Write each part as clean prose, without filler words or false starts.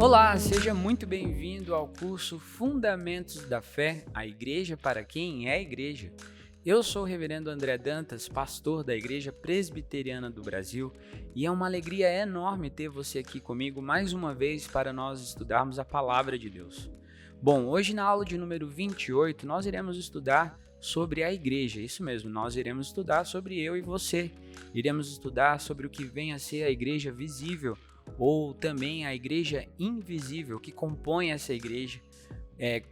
Olá, seja muito bem-vindo ao curso Fundamentos da Fé, a Igreja para quem é Igreja. Eu sou o Reverendo André Dantas, pastor da Igreja Presbiteriana do Brasil, e é uma alegria enorme ter você aqui comigo mais uma vez para nós estudarmos a Palavra de Deus. Bom, hoje na aula de número 28 nós iremos estudar sobre a Igreja, isso mesmo, nós iremos estudar sobre eu e você, iremos estudar sobre o que vem a ser a Igreja visível, ou também a igreja invisível que compõe essa igreja,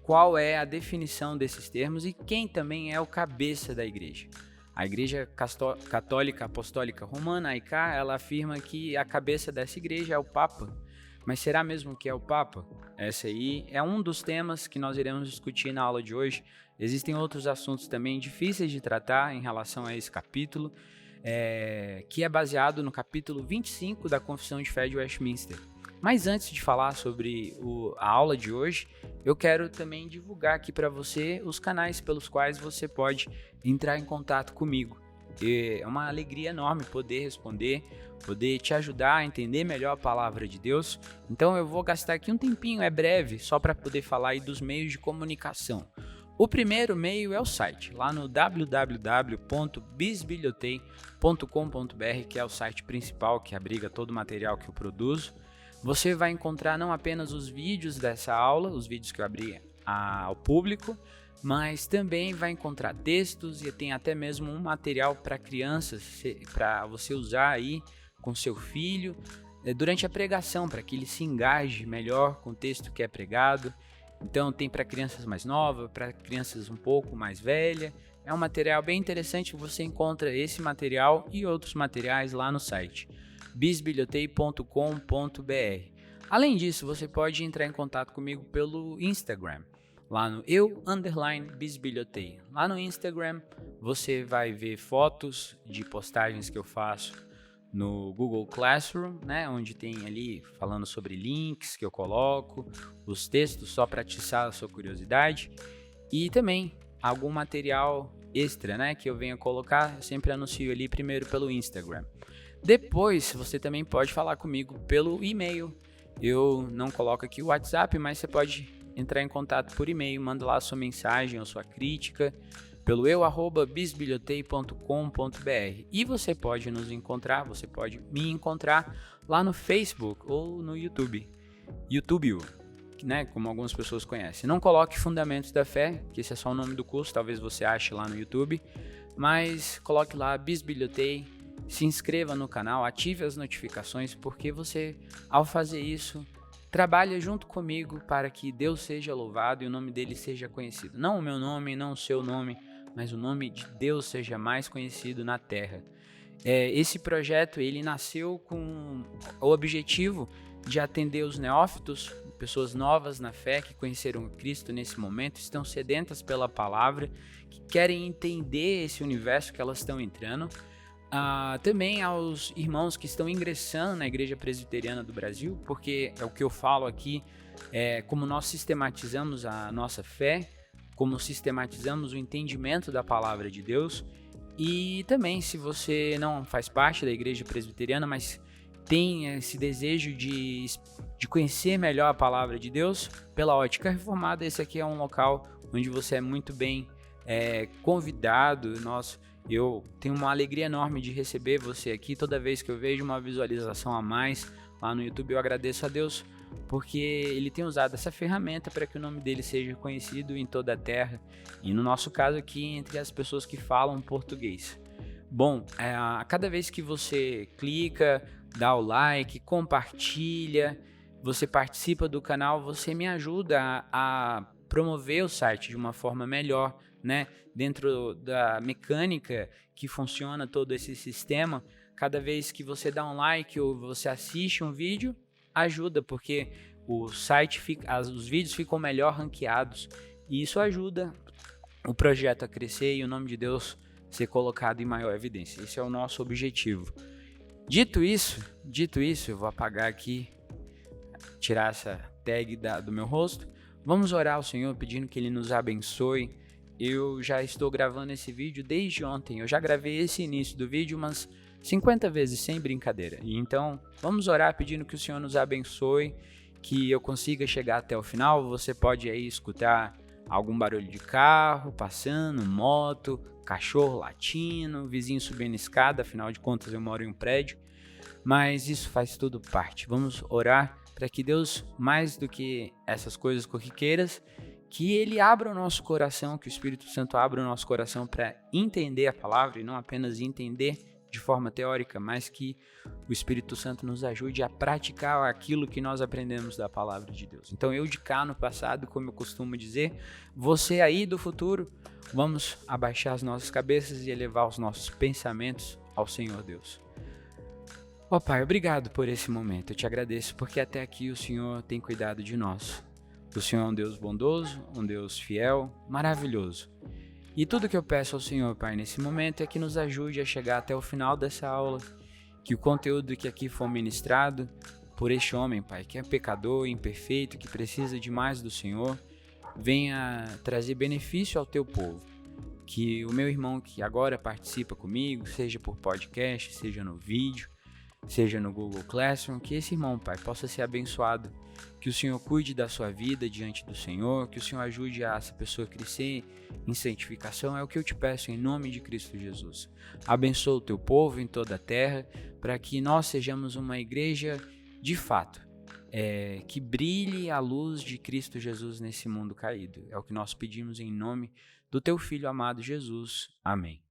qual é a definição desses termos e quem também é o cabeça da igreja. A Igreja Católica Apostólica Romana, a ICA, ela afirma que a cabeça dessa igreja é o Papa. Mas será mesmo que é o Papa? Esse aí é um dos temas que nós iremos discutir na aula de hoje. Existem outros assuntos também difíceis de tratar em relação a esse capítulo, que é baseado no capítulo 25 da Confissão de Fé de Westminster. Mas antes de falar sobre a aula de hoje, eu quero também divulgar aqui para você os canais pelos quais você pode entrar em contato comigo. É uma alegria enorme poder responder, poder te ajudar a entender melhor a palavra de Deus. Então eu vou gastar aqui um tempinho, é breve, só para poder falar aí dos meios de comunicação. O primeiro meio é o site, lá no www.bisbilhotei.com.br, que é o site principal que abriga todo o material que eu produzo. Você vai encontrar não apenas os vídeos dessa aula, os vídeos que eu abri ao público, mas também vai encontrar textos e tem até mesmo um material para crianças, para você usar aí com seu filho durante a pregação, para que ele se engaje melhor com o texto que é pregado. Então tem para crianças mais novas, para crianças um pouco mais velhas. É um material bem interessante, você encontra esse material e outros materiais lá no site bisbilhotei.com.br. Além disso, você pode entrar em contato comigo pelo Instagram, lá no _bisbilhotei. Lá no Instagram você vai ver fotos de postagens que eu faço no Google Classroom, né, onde tem ali falando sobre links que eu coloco, os textos só para atiçar a sua curiosidade e também algum material extra, né, que eu venho colocar, eu sempre anuncio ali primeiro pelo Instagram. Depois você também pode falar comigo pelo e-mail. Eu não coloco aqui o WhatsApp, mas você pode entrar em contato por e-mail, manda lá a sua mensagem ou sua crítica pelo @bisbilhotei.com.br. E você pode nos encontrar, você pode me encontrar lá no Facebook ou no YouTube, né, como algumas pessoas conhecem. Não coloque Fundamentos da Fé, que esse é só o nome do curso, talvez você ache lá no YouTube, mas coloque lá Bisbilhotei, se inscreva no canal, ative as notificações, porque você, ao fazer isso, trabalha junto comigo para que Deus seja louvado e o nome dele seja conhecido. Não o meu nome, não o seu nome, mas o nome de Deus seja mais conhecido na terra. Esse projeto ele nasceu com o objetivo de atender os neófitos, pessoas novas na fé que conheceram Cristo nesse momento, estão sedentas pela palavra, que querem entender esse universo que elas estão entrando. Também aos irmãos que estão ingressando na Igreja Presbiteriana do Brasil, porque é o que eu falo aqui, como nós sistematizamos a nossa fé, como sistematizamos o entendimento da palavra de Deus. E também, se você não faz parte da Igreja Presbiteriana, mas tem esse desejo de conhecer melhor a palavra de Deus, pela Ótica Reformada, esse aqui é um local onde você é muito bem convidado. Eu tenho uma alegria enorme de receber você aqui. Toda vez que eu vejo uma visualização a mais lá no YouTube, eu agradeço a Deus, porque Ele tem usado essa ferramenta para que o nome dele seja conhecido em toda a terra, e no nosso caso aqui, entre as pessoas que falam português. Bom, cada vez que você clica, dá o like, compartilha, você participa do canal, você me ajuda a promover o site de uma forma melhor, né? Dentro da mecânica que funciona todo esse sistema, cada vez que você dá um like ou você assiste um vídeo, ajuda, porque o site os vídeos ficam melhor ranqueados e isso ajuda o projeto a crescer e o nome de Deus ser colocado em maior evidência. Esse é o nosso objetivo. Dito isso, eu vou apagar aqui, tirar essa tag do meu rosto. Vamos orar ao Senhor pedindo que Ele nos abençoe. Eu já estou gravando esse vídeo desde ontem. Eu já gravei esse início do vídeo umas 50 vezes, sem brincadeira. Então, vamos orar pedindo que o Senhor nos abençoe, que eu consiga chegar até o final, você pode aí escutar algum barulho de carro passando, moto, cachorro latindo, vizinho subindo escada, afinal de contas eu moro em um prédio, mas isso faz tudo parte. Vamos orar para que Deus, mais do que essas coisas corriqueiras, que Ele abra o nosso coração, que o Espírito Santo abra o nosso coração para entender a palavra e não apenas entender de forma teórica, mas que o Espírito Santo nos ajude a praticar aquilo que nós aprendemos da palavra de Deus. Então eu de cá no passado, como eu costumo dizer, você aí do futuro, vamos abaixar as nossas cabeças e elevar os nossos pensamentos ao Senhor Deus. Ó Pai, obrigado por esse momento, eu te agradeço porque até aqui o Senhor tem cuidado de nós. O Senhor é um Deus bondoso, um Deus fiel, maravilhoso. E tudo que eu peço ao Senhor, Pai, nesse momento é que nos ajude a chegar até o final dessa aula, que o conteúdo que aqui for ministrado por este homem, Pai, que é pecador, imperfeito, que precisa de mais do Senhor, venha trazer benefício ao teu povo. Que o meu irmão que agora participa comigo, seja por podcast, seja no vídeo, seja no Google Classroom, que esse irmão, Pai, possa ser abençoado, que o Senhor cuide da sua vida diante do Senhor, que o Senhor ajude essa pessoa a crescer em santificação, é o que eu te peço em nome de Cristo Jesus. Abençoa o teu povo em toda a terra, para que nós sejamos uma igreja de fato, que brilhe a luz de Cristo Jesus nesse mundo caído. É o que nós pedimos em nome do teu Filho amado Jesus. Amém.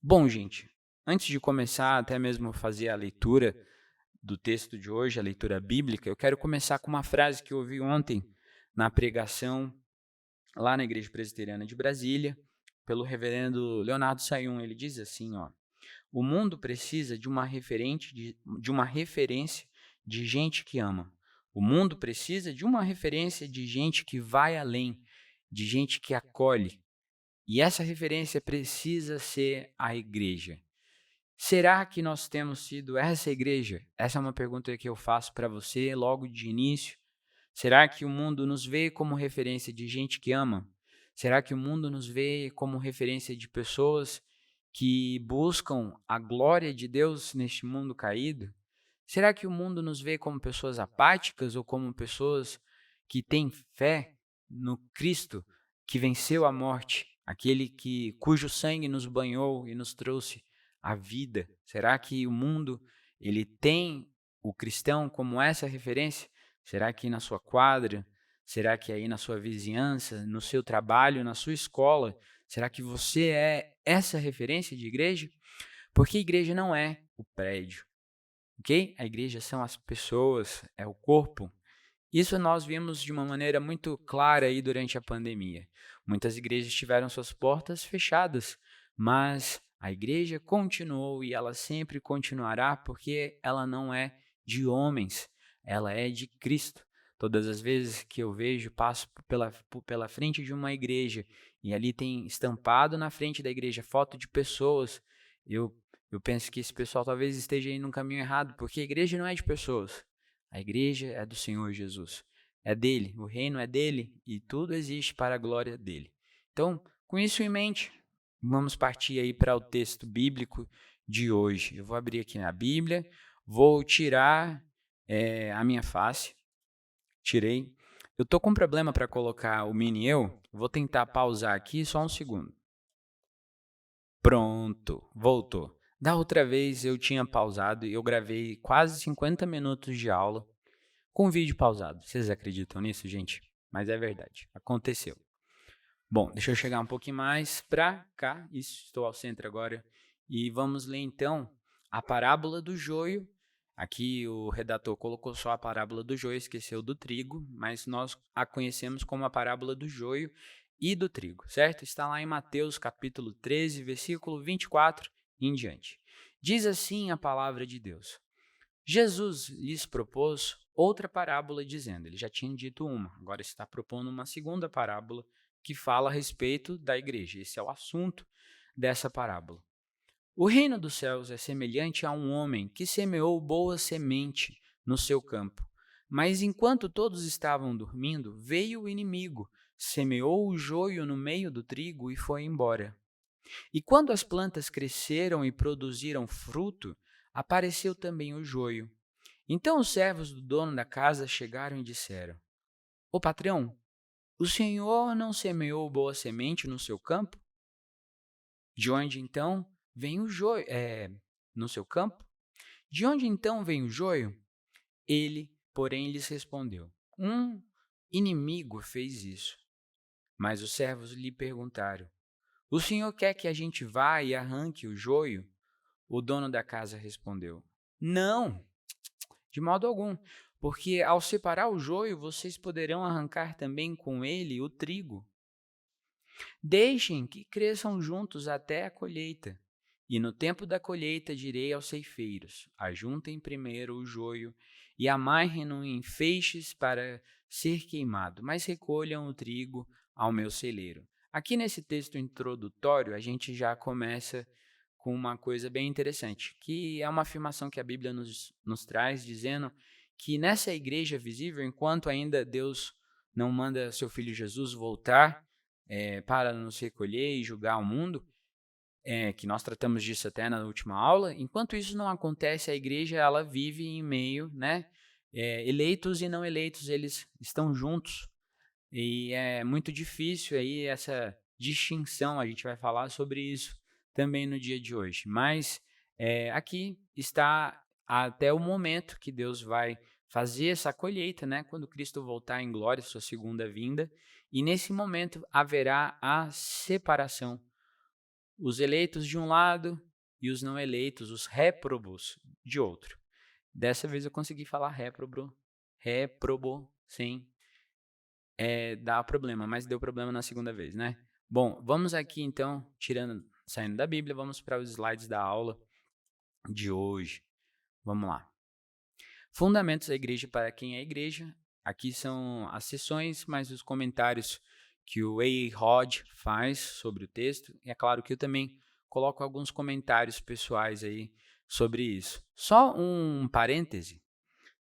Bom, gente, antes de começar até mesmo fazer a leitura do texto de hoje, a leitura bíblica, eu quero começar com uma frase que eu ouvi ontem na pregação lá na Igreja Presbiteriana de Brasília, pelo reverendo Leonardo Sayum. Ele diz assim, ó: o mundo precisa de uma referência de gente que ama. O mundo precisa de uma referência de gente que vai além, de gente que acolhe. E essa referência precisa ser a igreja. Será que nós temos sido essa igreja? Essa é uma pergunta que eu faço para você logo de início. Será que o mundo nos vê como referência de gente que ama? Será que o mundo nos vê como referência de pessoas que buscam a glória de Deus neste mundo caído? Será que o mundo nos vê como pessoas apáticas ou como pessoas que têm fé no Cristo que venceu a morte, aquele cujo sangue nos banhou e nos trouxe a vida? Será que o mundo ele tem o cristão como essa referência? Será que na sua quadra? Será que aí na sua vizinhança, no seu trabalho, na sua escola? Será que você é essa referência de igreja? Porque igreja não é o prédio, ok? A igreja são as pessoas, é o corpo. Isso nós vimos de uma maneira muito clara aí durante a pandemia. Muitas igrejas tiveram suas portas fechadas, mas a igreja continuou e ela sempre continuará porque ela não é de homens, ela é de Cristo. Todas as vezes que eu passo pela frente de uma igreja e ali tem estampado na frente da igreja foto de pessoas, eu penso que esse pessoal talvez esteja indo num caminho errado, porque a igreja não é de pessoas. A igreja é do Senhor Jesus, é dele, o reino é dele e tudo existe para a glória dele. Então, com isso em mente, vamos partir aí para o texto bíblico de hoje. Eu vou abrir aqui na Bíblia, vou tirar a minha face, tirei. Eu estou com problema para colocar o mini eu, vou tentar pausar aqui só um segundo. Pronto, voltou. Da outra vez eu tinha pausado e eu gravei quase 50 minutos de aula com o vídeo pausado. Vocês acreditam nisso, gente? Mas é verdade, aconteceu. Bom, deixa eu chegar um pouquinho mais para cá. Isso, estou ao centro agora. E vamos ler então a parábola do joio. Aqui o redator colocou só a parábola do joio, esqueceu do trigo, mas nós a conhecemos como a parábola do joio e do trigo, certo? Está lá em Mateus capítulo 13, versículo 24 e em diante. Diz assim a palavra de Deus: Jesus lhes propôs outra parábola dizendo, ele já tinha dito uma, agora está propondo uma segunda parábola que fala a respeito da igreja. Esse é o assunto dessa parábola. O reino dos céus é semelhante a um homem que semeou boa semente no seu campo. Mas enquanto todos estavam dormindo, veio o inimigo, semeou o joio no meio do trigo e foi embora. E quando as plantas cresceram e produziram fruto, apareceu também o joio. Então os servos do dono da casa chegaram e disseram: Ô patrão, o senhor não semeou boa semente no seu campo? De onde então vem o joio? No seu campo? De onde então vem o joio? Ele, porém, lhes respondeu: Um inimigo fez isso. Mas os servos lhe perguntaram: O senhor quer que a gente vá e arranque o joio? O dono da casa respondeu: Não, de modo algum, porque ao separar o joio, vocês poderão arrancar também com ele o trigo. Deixem que cresçam juntos até a colheita. E no tempo da colheita direi aos ceifeiros: ajuntem primeiro o joio e amarrem-no em feixes para ser queimado, mas recolham o trigo ao meu celeiro. Aqui nesse texto introdutório, a gente já começa com uma coisa bem interessante, que é uma afirmação que a Bíblia nos traz, dizendo que nessa igreja visível, enquanto ainda Deus não manda seu Filho Jesus voltar para nos recolher e julgar o mundo, que nós tratamos disso até na última aula, enquanto isso não acontece, a igreja ela vive em meio, né? Eleitos e não eleitos, eles estão juntos, e é muito difícil aí essa distinção, a gente vai falar sobre isso também no dia de hoje, mas aqui está até o momento que Deus vai fazer essa colheita, né? Quando Cristo voltar em glória, sua segunda vinda, e nesse momento haverá a separação, os eleitos de um lado e os não eleitos, os réprobos, de outro. Dessa vez eu consegui falar réprobo, sem dar problema, mas deu problema na segunda vez, né? Bom, vamos aqui então, saindo da Bíblia, vamos para os slides da aula de hoje. Vamos lá. Fundamentos da igreja para quem é igreja. Aqui são as sessões, mas os comentários que o A. Rod faz sobre o texto. E é claro que eu também coloco alguns comentários pessoais aí sobre isso. Só um parêntese.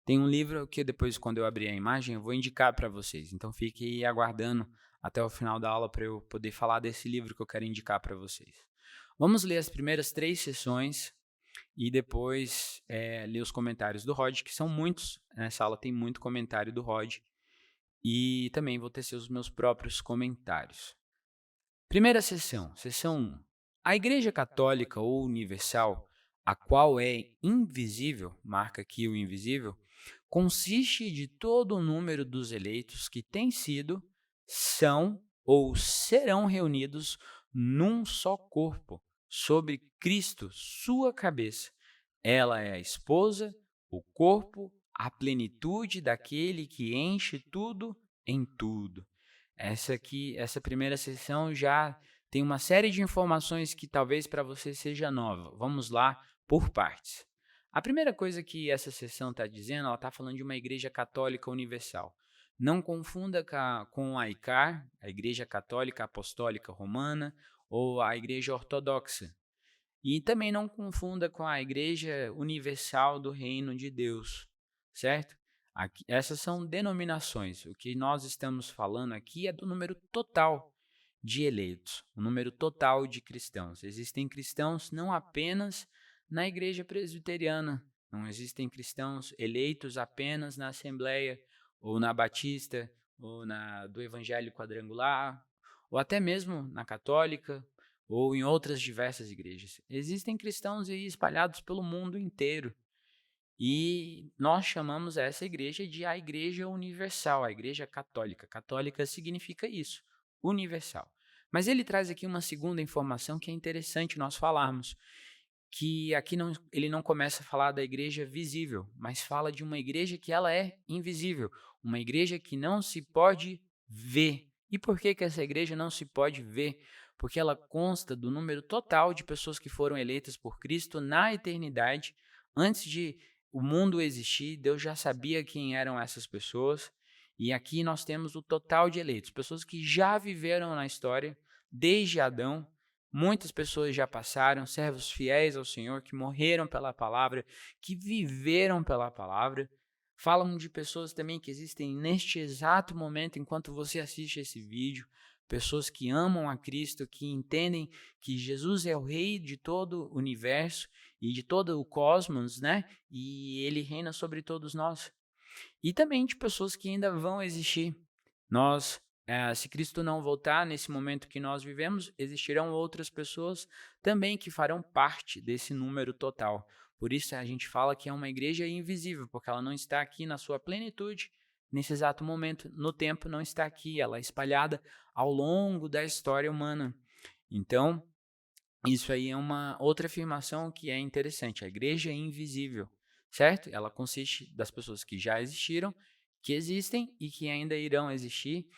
Tem um livro que depois, quando eu abrir a imagem, eu vou indicar para vocês. Então, fique aguardando até o final da aula para eu poder falar desse livro que eu quero indicar para vocês. Vamos ler as primeiras 3 sessões e depois ler os comentários do Rod, que são muitos. Nessa aula tem muito comentário do Rod. E também vou tecer os meus próprios comentários. Primeira sessão, sessão 1. A Igreja Católica ou Universal, a qual é invisível, marca aqui o invisível, consiste de todo o número dos eleitos que têm sido, são ou serão reunidos num só corpo, sobre Cristo, sua cabeça. Ela é a esposa, o corpo, a plenitude daquele que enche tudo em tudo. Essa primeira sessão já tem uma série de informações que talvez para você seja nova. Vamos lá por partes. A primeira coisa que essa sessão está dizendo, ela está falando de uma igreja católica universal. Não confunda com a ICAR, a Igreja Católica Apostólica Romana, ou a Igreja Ortodoxa. E também não confunda com a Igreja Universal do Reino de Deus, certo? Essas são denominações. O que nós estamos falando aqui é do número total de eleitos, o número total de cristãos. Existem cristãos não apenas na Igreja Presbiteriana, não existem cristãos eleitos apenas na Assembleia, ou na Batista, ou do Evangelho Quadrangular, ou até mesmo na Católica, ou em outras diversas igrejas. Existem cristãos aí espalhados pelo mundo inteiro. E nós chamamos essa igreja de a Igreja Universal, a Igreja Católica. Católica significa isso, universal. Mas ele traz aqui uma segunda informação que é interessante nós falarmos, que aqui ele não começa a falar da igreja visível, mas fala de uma igreja que ela é invisível, uma igreja que não se pode ver. E por que essa igreja não se pode ver? Porque ela consta do número total de pessoas que foram eleitas por Cristo na eternidade. Antes de o mundo existir, Deus já sabia quem eram essas pessoas. E aqui nós temos o total de eleitos, pessoas que já viveram na história, desde Adão. Muitas pessoas já passaram, servos fiéis ao Senhor, que morreram pela palavra, que viveram pela palavra. Falam de pessoas também que existem neste exato momento, enquanto você assiste esse vídeo, pessoas que amam a Cristo, que entendem que Jesus é o Rei de todo o universo e de todo o cosmos, né? E ele reina sobre todos nós. E também de pessoas que ainda vão existir. Se Cristo não voltar nesse momento que nós vivemos, existirão outras pessoas também que farão parte desse número total. Por isso a gente fala que é uma igreja invisível, porque ela não está aqui na sua plenitude, nesse exato momento, no tempo não está aqui, ela é espalhada ao longo da história humana. Então, isso aí é uma outra afirmação que é interessante. A igreja é invisível, certo? Ela consiste das pessoas que já existiram, que existem e que ainda irão existir,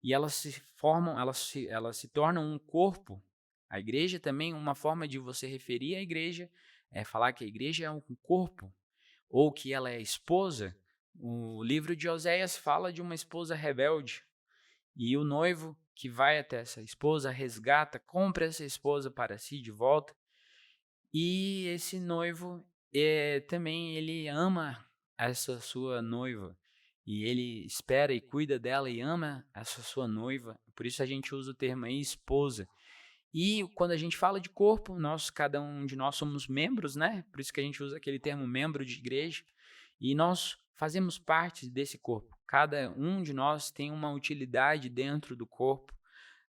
e elas se formam, elas se tornam um corpo. A igreja também, uma forma de você referir a igreja é falar que a igreja é um corpo, ou que ela é esposa. O livro de Oséias fala de uma esposa rebelde, e o noivo que vai até essa esposa resgata, compra essa esposa para si de volta. E esse noivo também ele ama essa sua noiva. E ele espera e cuida dela e ama essa sua noiva. Por isso a gente usa o termo aí esposa. E quando a gente fala de corpo, cada um de nós somos membros, né? Por isso que a gente usa aquele termo membro de igreja. E nós fazemos parte desse corpo. Cada um de nós tem uma utilidade dentro do corpo.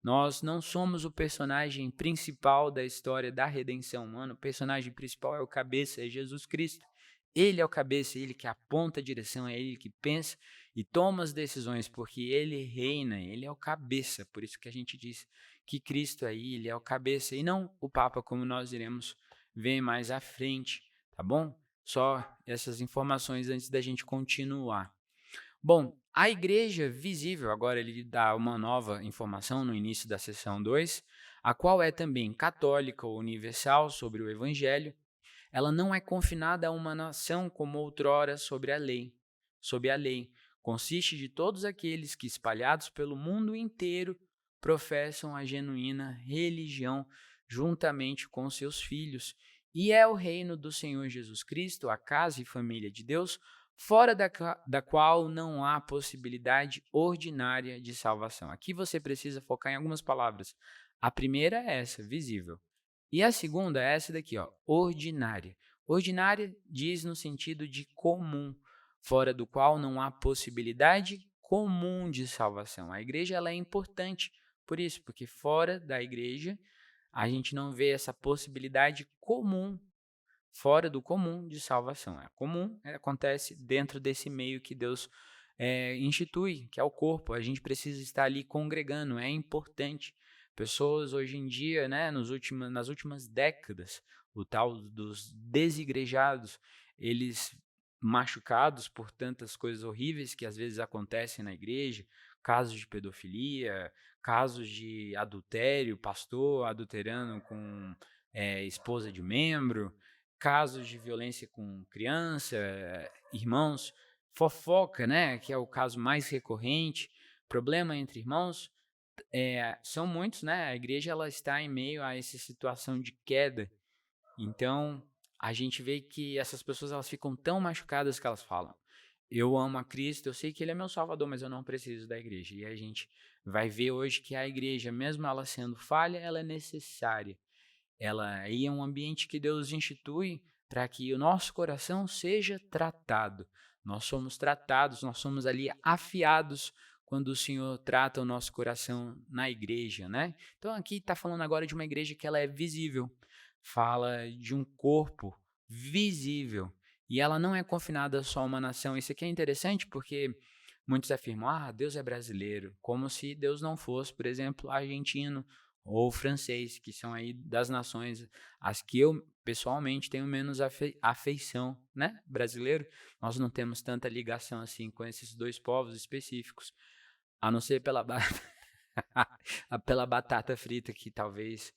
Nós não somos o personagem principal da história da redenção humana. O personagem principal é o cabeça, é Jesus Cristo. Ele é o cabeça, ele que aponta a direção, é ele que pensa e toma as decisões, porque ele reina, ele é o cabeça. Por isso que a gente diz que Cristo aí, ele é o cabeça e não o Papa, como nós iremos ver mais à frente, tá bom? Só essas informações antes da gente continuar. Bom, a igreja visível, agora ele dá uma nova informação no início da seção 2, a qual é também católica ou universal sobre o evangelho. Ela não é confinada a uma nação como outrora sob a lei. Consiste de todos aqueles que, espalhados pelo mundo inteiro, professam a genuína religião juntamente com seus filhos. E é o reino do Senhor Jesus Cristo, a casa e família de Deus, fora da qual não há possibilidade ordinária de salvação. Aqui você precisa focar em algumas palavras. A primeira é essa, visível. E a segunda é essa daqui, ó, ordinária. Ordinária diz no sentido de comum, fora do qual não há possibilidade comum de salvação. A igreja ela é importante por isso, porque fora da igreja a gente não vê essa possibilidade comum, fora do comum de salvação. A comum acontece dentro desse meio que Deus institui, que é o corpo. A gente precisa estar ali congregando, é importante. Pessoas hoje em dia, né, nas últimas décadas, o tal dos desigrejados, eles machucados por tantas coisas horríveis que às vezes acontecem na igreja, casos de pedofilia, casos de adultério, pastor adulterando com esposa de membro, casos de violência com criança, irmãos, fofoca, né, que é o caso mais recorrente, problema entre irmãos, são muitos, né? A igreja ela está em meio a essa situação de queda. Então, a gente vê que essas pessoas elas ficam tão machucadas que elas falam: eu amo a Cristo, eu sei que Ele é meu Salvador, mas eu não preciso da igreja. E a gente vai ver hoje que a igreja, mesmo ela sendo falha, ela é necessária. Ela aí é um ambiente que Deus institui para que o nosso coração seja tratado. Nós somos tratados, nós somos ali afiados quando o Senhor trata o nosso coração na igreja, né? Então aqui está falando agora de uma igreja que ela é visível, fala de um corpo visível e ela não é confinada só a uma nação. Isso aqui é interessante porque muitos afirmam, Deus é brasileiro, como se Deus não fosse, por exemplo, argentino ou francês, que são aí das nações as que eu pessoalmente tenho menos afeição, né? Brasileiro, nós não temos tanta ligação assim com esses dois povos específicos, a não ser pela pela batata frita, que talvez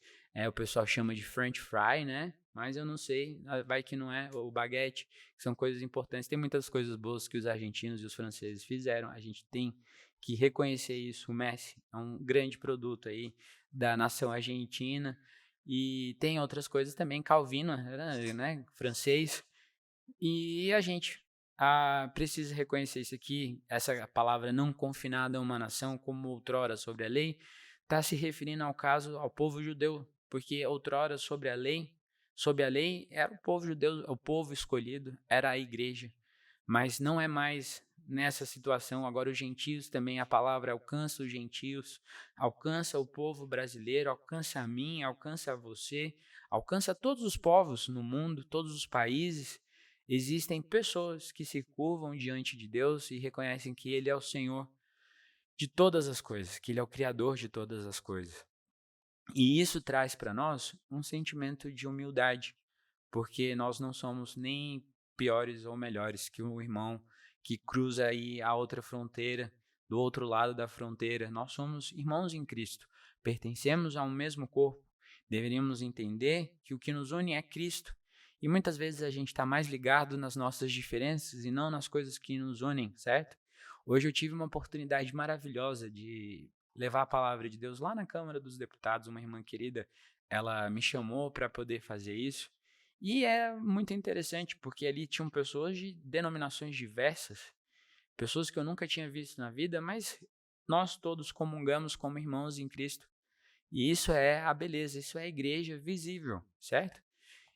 o pessoal chama de French fry, né? Mas eu não sei, vai que não é, o baguete, que são coisas importantes. Tem muitas coisas boas que os argentinos e os franceses fizeram, a gente tem que reconhecer isso. O Messi é um grande produto aí da nação argentina, e tem outras coisas também, Calvino, né, francês, e a gente precisa reconhecer isso aqui, essa palavra não confinada a uma nação, como outrora sobre a lei, está se referindo ao povo judeu, porque outrora sobre a lei, sob a lei era o povo judeu, o povo escolhido, era a igreja, mas não é mais nessa situação. Agora os gentios também, a palavra alcança os gentios, alcança o povo brasileiro, alcança a mim, alcança a você, alcança todos os povos no mundo, todos os países. Existem pessoas que se curvam diante de Deus e reconhecem que Ele é o Senhor de todas as coisas, que Ele é o Criador de todas as coisas. E isso traz para nós um sentimento de humildade, porque nós não somos nem piores ou melhores que o irmão que cruza aí a outra fronteira, do outro lado da fronteira. Nós somos irmãos em Cristo, pertencemos a um mesmo corpo. Deveríamos entender que o que nos une é Cristo. E muitas vezes a gente está mais ligado nas nossas diferenças e não nas coisas que nos unem, certo? Hoje eu tive uma oportunidade maravilhosa de levar a palavra de Deus lá na Câmara dos Deputados. Uma irmã querida, ela me chamou para poder fazer isso. E é muito interessante, porque ali tinham pessoas de denominações diversas, pessoas que eu nunca tinha visto na vida, mas nós todos comungamos como irmãos em Cristo. E isso é a beleza, isso é a igreja visível, certo?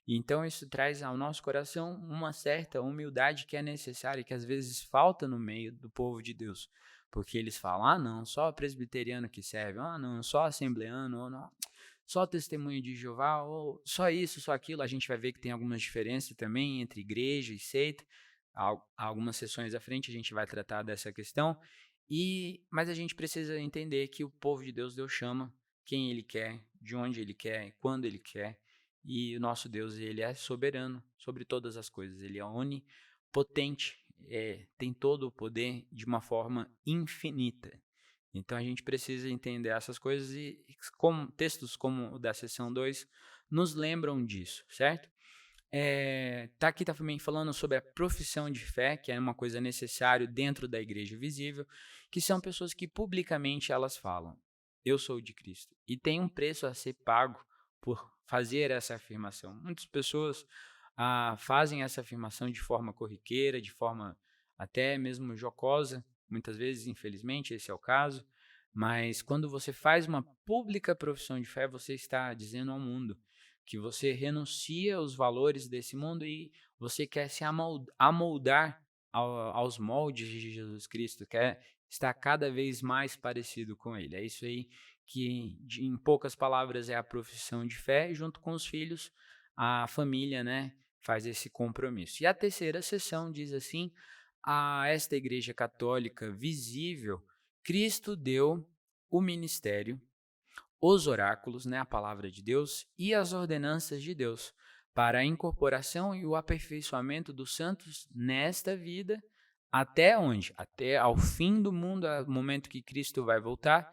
E então isso traz ao nosso coração uma certa humildade que é necessária, que às vezes falta no meio do povo de Deus. Porque eles falam, ah não, só presbiteriano que serve, ah não, só assembleano, ou não, só testemunho de Jeová, ou só isso, só aquilo. A gente vai ver que tem algumas diferenças também entre igreja e seita. Algumas sessões à frente a gente vai tratar dessa questão. Mas a gente precisa entender que o povo de Deus chama quem Ele quer, de onde Ele quer, quando Ele quer. E o nosso Deus, Ele é soberano sobre todas as coisas. Ele é onipotente, tem todo o poder de uma forma infinita. Então a gente precisa entender essas coisas e como textos como o da seção 2 nos lembram disso, certo? Aqui também falando sobre a profissão de fé, que é uma coisa necessária dentro da igreja visível, que são pessoas que publicamente elas falam, eu sou de Cristo, e tem um preço a ser pago por fazer essa afirmação. Muitas pessoas fazem essa afirmação de forma corriqueira, de forma até mesmo jocosa, muitas vezes, infelizmente, esse é o caso, mas quando você faz uma pública profissão de fé, você está dizendo ao mundo que você renuncia aos valores desse mundo e você quer se amoldar aos moldes de Jesus Cristo, quer estar cada vez mais parecido com Ele. É isso aí que, em poucas palavras, é a profissão de fé, e junto com os filhos, a família, né, faz esse compromisso. E a terceira seção diz assim, a esta igreja católica visível, Cristo deu o ministério, os oráculos, né, a palavra de Deus, e as ordenanças de Deus, para a incorporação e o aperfeiçoamento dos santos nesta vida, até onde? Até ao fim do mundo, ao momento que Cristo vai voltar,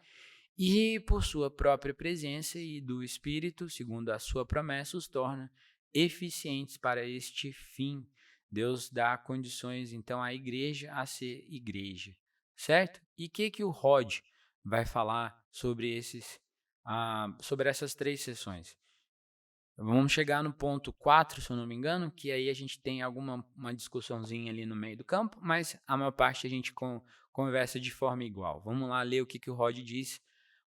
e por sua própria presença e do Espírito, segundo a sua promessa, os torna eficientes para este fim. Deus dá condições, então, à igreja a ser igreja, certo? E o que o Rod vai falar sobre sobre essas 3 sessões? Vamos chegar no ponto 4, se eu não me engano, que aí a gente tem uma discussãozinha ali no meio do campo, mas a maior parte a gente conversa de forma igual. Vamos lá ler o que o Rod diz.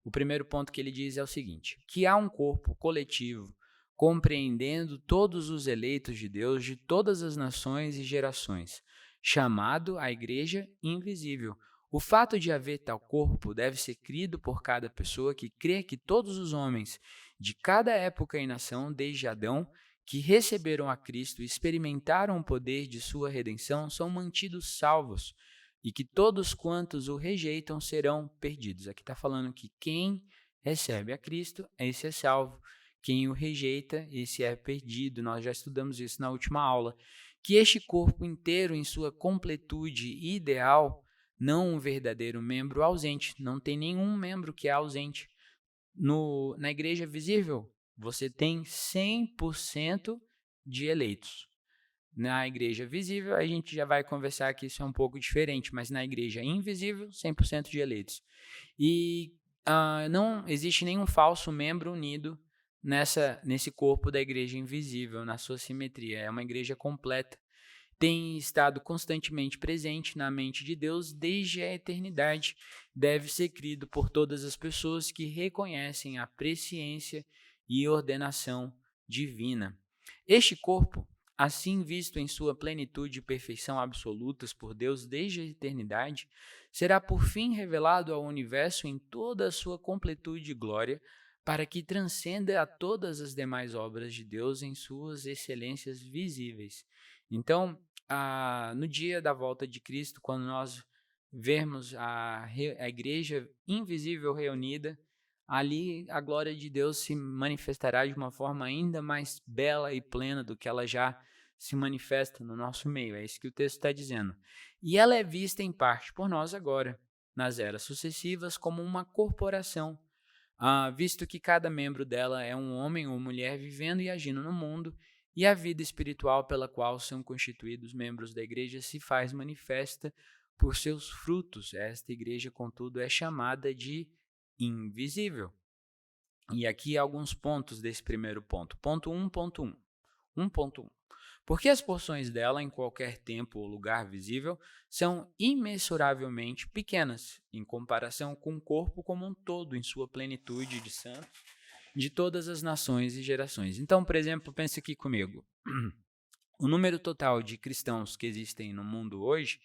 O primeiro ponto que ele diz é o seguinte, que há um corpo coletivo compreendendo todos os eleitos de Deus de todas as nações e gerações, chamado a Igreja Invisível. O fato de haver tal corpo deve ser crido por cada pessoa que crê que todos os homens de cada época e nação, desde Adão, que receberam a Cristo e experimentaram o poder de sua redenção, são mantidos salvos, e que todos quantos o rejeitam serão perdidos. Aqui está falando que quem recebe a Cristo, esse é salvo. Quem o rejeita, esse é perdido. Nós já estudamos isso na última aula. Que este corpo inteiro, em sua completude ideal, não um verdadeiro membro ausente, não tem nenhum membro que é ausente. Na igreja visível, você tem 100% de eleitos. Na igreja visível, a gente já vai conversar que isso é um pouco diferente, mas na igreja invisível, 100% de eleitos. E não existe nenhum falso membro unido nesse corpo da igreja invisível, na sua simetria. É uma igreja completa. Tem estado constantemente presente na mente de Deus desde a eternidade. Deve ser crido por todas as pessoas que reconhecem a presciência e ordenação divina. Este corpo, assim visto em sua plenitude e perfeição absolutas por Deus desde a eternidade, será por fim revelado ao universo em toda a sua completude e glória, para que transcenda a todas as demais obras de Deus em suas excelências visíveis. Então, no dia da volta de Cristo, quando nós vermos a igreja invisível reunida, ali a glória de Deus se manifestará de uma forma ainda mais bela e plena do que ela já se manifesta no nosso meio. É isso que o texto está dizendo. E ela é vista em parte por nós agora, nas eras sucessivas, como uma corporação, visto que cada membro dela é um homem ou mulher vivendo e agindo no mundo, e a vida espiritual pela qual são constituídos membros da igreja se faz manifesta por seus frutos. Esta igreja, contudo, é chamada de invisível. E aqui alguns pontos desse primeiro ponto. Ponto 1.1. 1.1. Porque as porções dela, em qualquer tempo ou lugar visível, são imensuravelmente pequenas, em comparação com o corpo como um todo, em sua plenitude de santos, de todas as nações e gerações. Então, por exemplo, pense aqui comigo. O número total de cristãos que existem no mundo hoje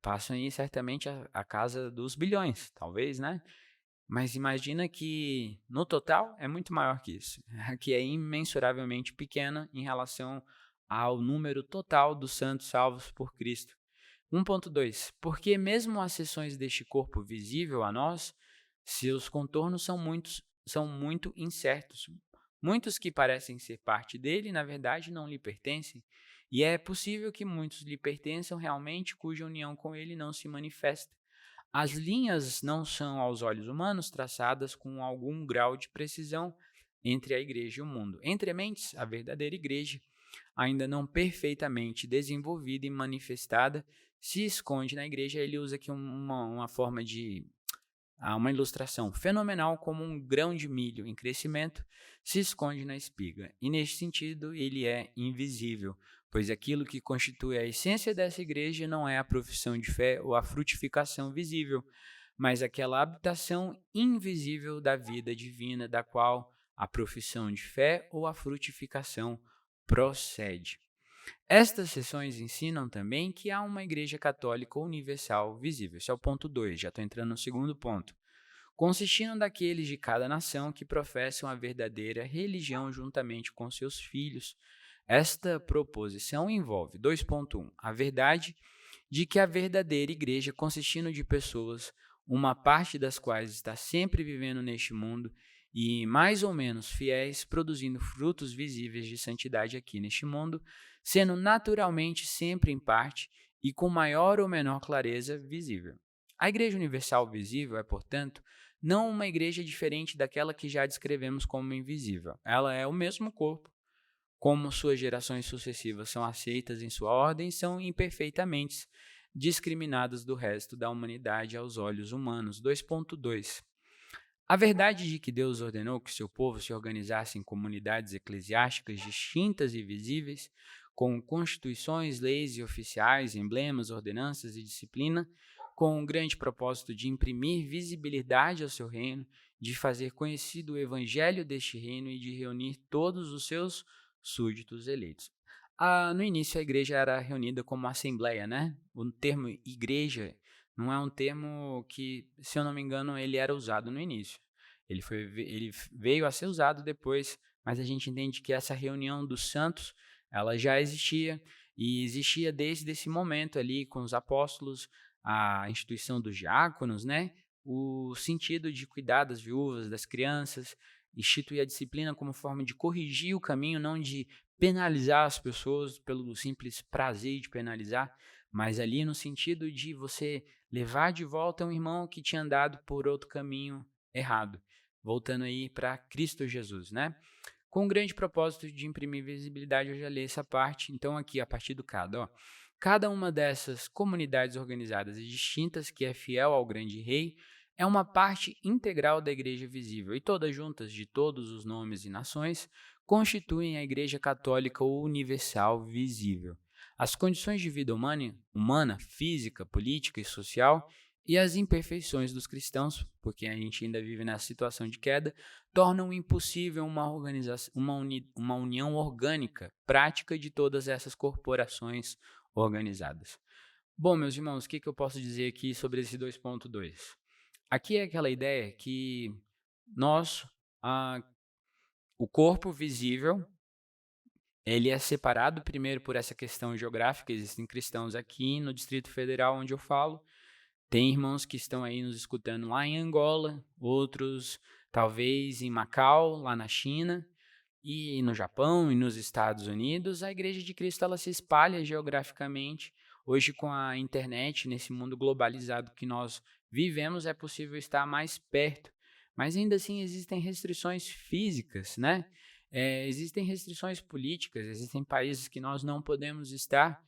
passam aí certamente a casa dos bilhões, talvez, né? Mas imagina que, no total, é muito maior que isso, que é imensuravelmente pequena em relação ao número total dos santos salvos por Cristo. 1.2. Porque mesmo as seções deste corpo visível a nós, seus contornos são muito incertos. Muitos que parecem ser parte dele, na verdade, não lhe pertencem. E é possível que muitos lhe pertençam realmente, cuja união com ele não se manifesta. As linhas não são, aos olhos humanos, traçadas com algum grau de precisão entre a igreja e o mundo. Entre mentes, a verdadeira igreja, ainda não perfeitamente desenvolvida e manifestada, se esconde na igreja. Ele usa aqui uma forma de uma ilustração fenomenal, como um grão de milho em crescimento se esconde na espiga. E, neste sentido, ele é invisível, pois aquilo que constitui a essência dessa igreja não é a profissão de fé ou a frutificação visível, mas aquela habitação invisível da vida divina, da qual a profissão de fé ou a frutificação procede. Estas sessões ensinam também que há uma igreja católica universal visível. Esse é o ponto 2, já estou entrando no segundo ponto. Consistindo daqueles de cada nação que professam a verdadeira religião juntamente com seus filhos. Esta proposição envolve 2.1. A verdade de que a verdadeira igreja, consistindo de pessoas, uma parte das quais está sempre vivendo neste mundo, e mais ou menos fiéis, produzindo frutos visíveis de santidade aqui neste mundo, sendo naturalmente sempre em parte e com maior ou menor clareza visível. A Igreja Universal visível é, portanto, não uma igreja diferente daquela que já descrevemos como invisível. Ela é o mesmo corpo. Como suas gerações sucessivas são aceitas em sua ordem, são imperfeitamente discriminadas do resto da humanidade aos olhos humanos. 2.2. A verdade de que Deus ordenou que seu povo se organizasse em comunidades eclesiásticas distintas e visíveis, com constituições, leis e oficiais, emblemas, ordenanças e disciplina, com o grande propósito de imprimir visibilidade ao seu reino, de fazer conhecido o evangelho deste reino e de reunir todos os seus súditos eleitos. No início, a igreja era reunida como assembleia, né? O termo igreja não é um termo que, se eu não me engano, ele era usado no início. Ele veio a ser usado depois, mas a gente entende que essa reunião dos santos, ela já existia, e existia desde esse momento ali com os apóstolos, a instituição dos diáconos, né? O sentido de cuidar das viúvas, das crianças, instituir a disciplina como forma de corrigir o caminho, não de penalizar as pessoas pelo simples prazer de penalizar, mas ali no sentido de você levar de volta um irmão que tinha andado por outro caminho errado, voltando aí para Cristo Jesus, né? Com o grande propósito de imprimir visibilidade, eu já li essa parte, então aqui a partir do cada, cada uma dessas comunidades organizadas e distintas que é fiel ao grande rei é uma parte integral da igreja visível, e todas juntas, de todos os nomes e nações, constituem a igreja católica universal visível. As condições de vida humana, física, política e social E as imperfeições dos cristãos, porque a gente ainda vive nessa situação de queda, tornam impossível uma união orgânica, prática de todas essas corporações organizadas. Bom, meus irmãos, o que eu posso dizer aqui sobre esse 2.2? Aqui é aquela ideia que nós, ah, o corpo visível, ele é separado primeiro por essa questão geográfica. Existem cristãos aqui no Distrito Federal, onde eu falo. Tem irmãos que estão aí nos escutando lá em Angola, outros talvez em Macau, lá na China, e no Japão e nos Estados Unidos. A Igreja de Cristo ela se espalha geograficamente. Hoje, com a internet, nesse mundo globalizado que nós vivemos, é possível estar mais perto. Mas ainda assim existem restrições físicas, né? Existem restrições políticas, existem países que nós não podemos estar,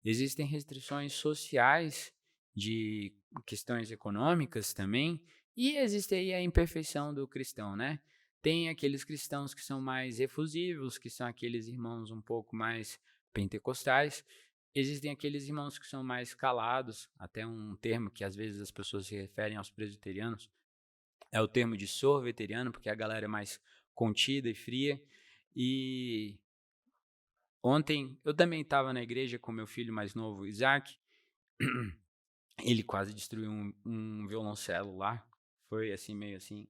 existem restrições sociais de questões econômicas também, e existe aí a imperfeição do cristão, né? Tem aqueles cristãos que são mais efusivos, que são aqueles irmãos um pouco mais pentecostais. Existem aqueles irmãos que são mais calados, até um termo que às vezes as pessoas se referem aos presbiterianos, é o termo de sorveteriano, porque a galera é mais contida e fria. E ontem eu também estava na igreja com meu filho mais novo, Isaac. Ele quase destruiu um violoncelo lá. Foi assim, meio assim,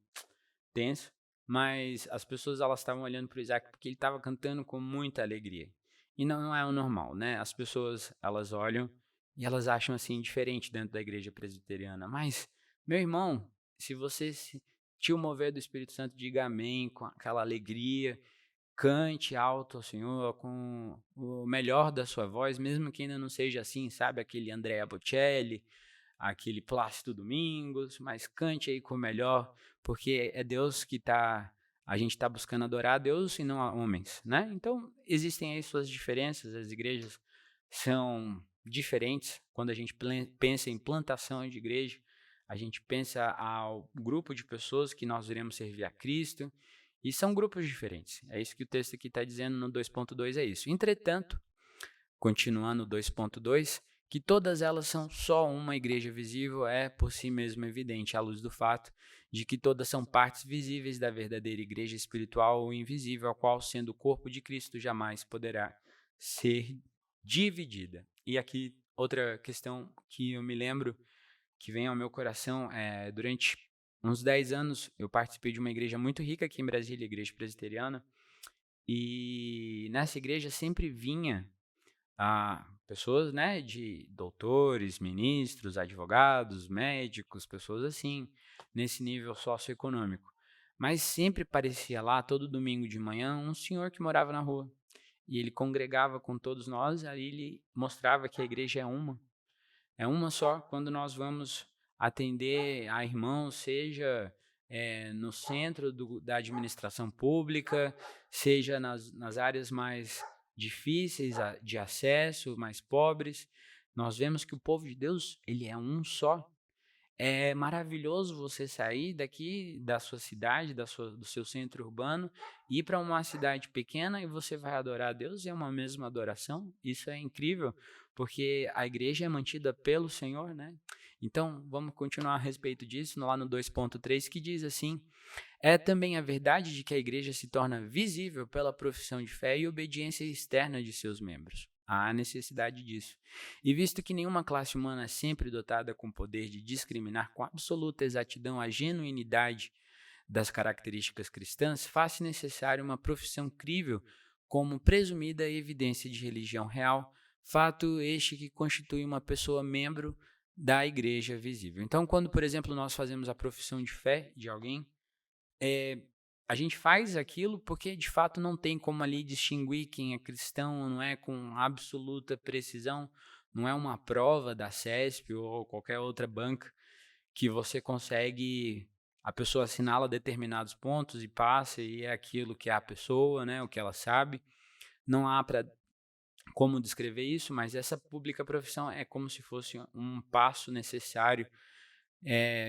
tenso. Mas as pessoas elas estavam olhando para o Isaac porque ele estava cantando com muita alegria. E não é o normal, né? As pessoas elas olham e elas acham assim diferente dentro da igreja presbiteriana. Mas, meu irmão, se você sentiu o mover do Espírito Santo, diga amém com aquela alegria. Cante alto ao Senhor com o melhor da sua voz, mesmo que ainda não seja assim, sabe? Aquele Andrea Bocelli, aquele Plácido Domingos, mas cante aí com o melhor, porque é Deus que a gente está buscando adorar a Deus e não a homens, né? Então, existem aí suas diferenças, as igrejas são diferentes. Quando a gente pensa em plantação de igreja, a gente pensa ao grupo de pessoas que nós iremos servir a Cristo, e são grupos diferentes. É isso que o texto aqui está dizendo no 2.2, é isso. Entretanto, continuando o 2.2, que todas elas são só uma igreja visível é por si mesmo evidente, à luz do fato de que todas são partes visíveis da verdadeira igreja espiritual ou invisível, a qual, sendo o corpo de Cristo, jamais poderá ser dividida. E aqui, outra questão que eu me lembro, que vem ao meu coração, durante uns 10 anos, eu participei de uma igreja muito rica aqui em Brasília, a igreja presbiteriana, e nessa igreja sempre vinha pessoas, né, de doutores, ministros, advogados, médicos, pessoas assim, nesse nível socioeconômico. Mas sempre parecia lá, todo domingo de manhã, um senhor que morava na rua. E ele congregava com todos nós, aí ele mostrava que a igreja é uma só. Quando nós vamos atender a irmãos, seja no centro da administração pública, seja nas áreas mais difíceis de acesso, mais pobres, nós vemos que o povo de Deus, ele é um só. É maravilhoso você sair daqui da sua cidade, do seu centro urbano, ir para uma cidade pequena e você vai adorar a Deus e é uma mesma adoração. Isso é incrível, porque a igreja é mantida pelo Senhor, né? Então, vamos continuar a respeito disso, lá no 2.3, que diz assim: é também a verdade de que a igreja se torna visível pela profissão de fé e obediência externa de seus membros. Há necessidade disso. E visto que nenhuma classe humana é sempre dotada com o poder de discriminar com absoluta exatidão a genuinidade das características cristãs, faz-se necessário uma profissão crível como presumida evidência de religião real, fato este que constitui uma pessoa membro da igreja visível. Então, quando, por exemplo, nós fazemos a profissão de fé de alguém, a gente faz aquilo porque, de fato, não tem como ali distinguir quem é cristão, não é com absoluta precisão, não é uma prova da CESP ou qualquer outra banca que você consegue, a pessoa assinala determinados pontos e passa, e é aquilo que é a pessoa, né, o que ela sabe. Não há como descrever isso, mas essa pública profissão é como se fosse um passo necessário,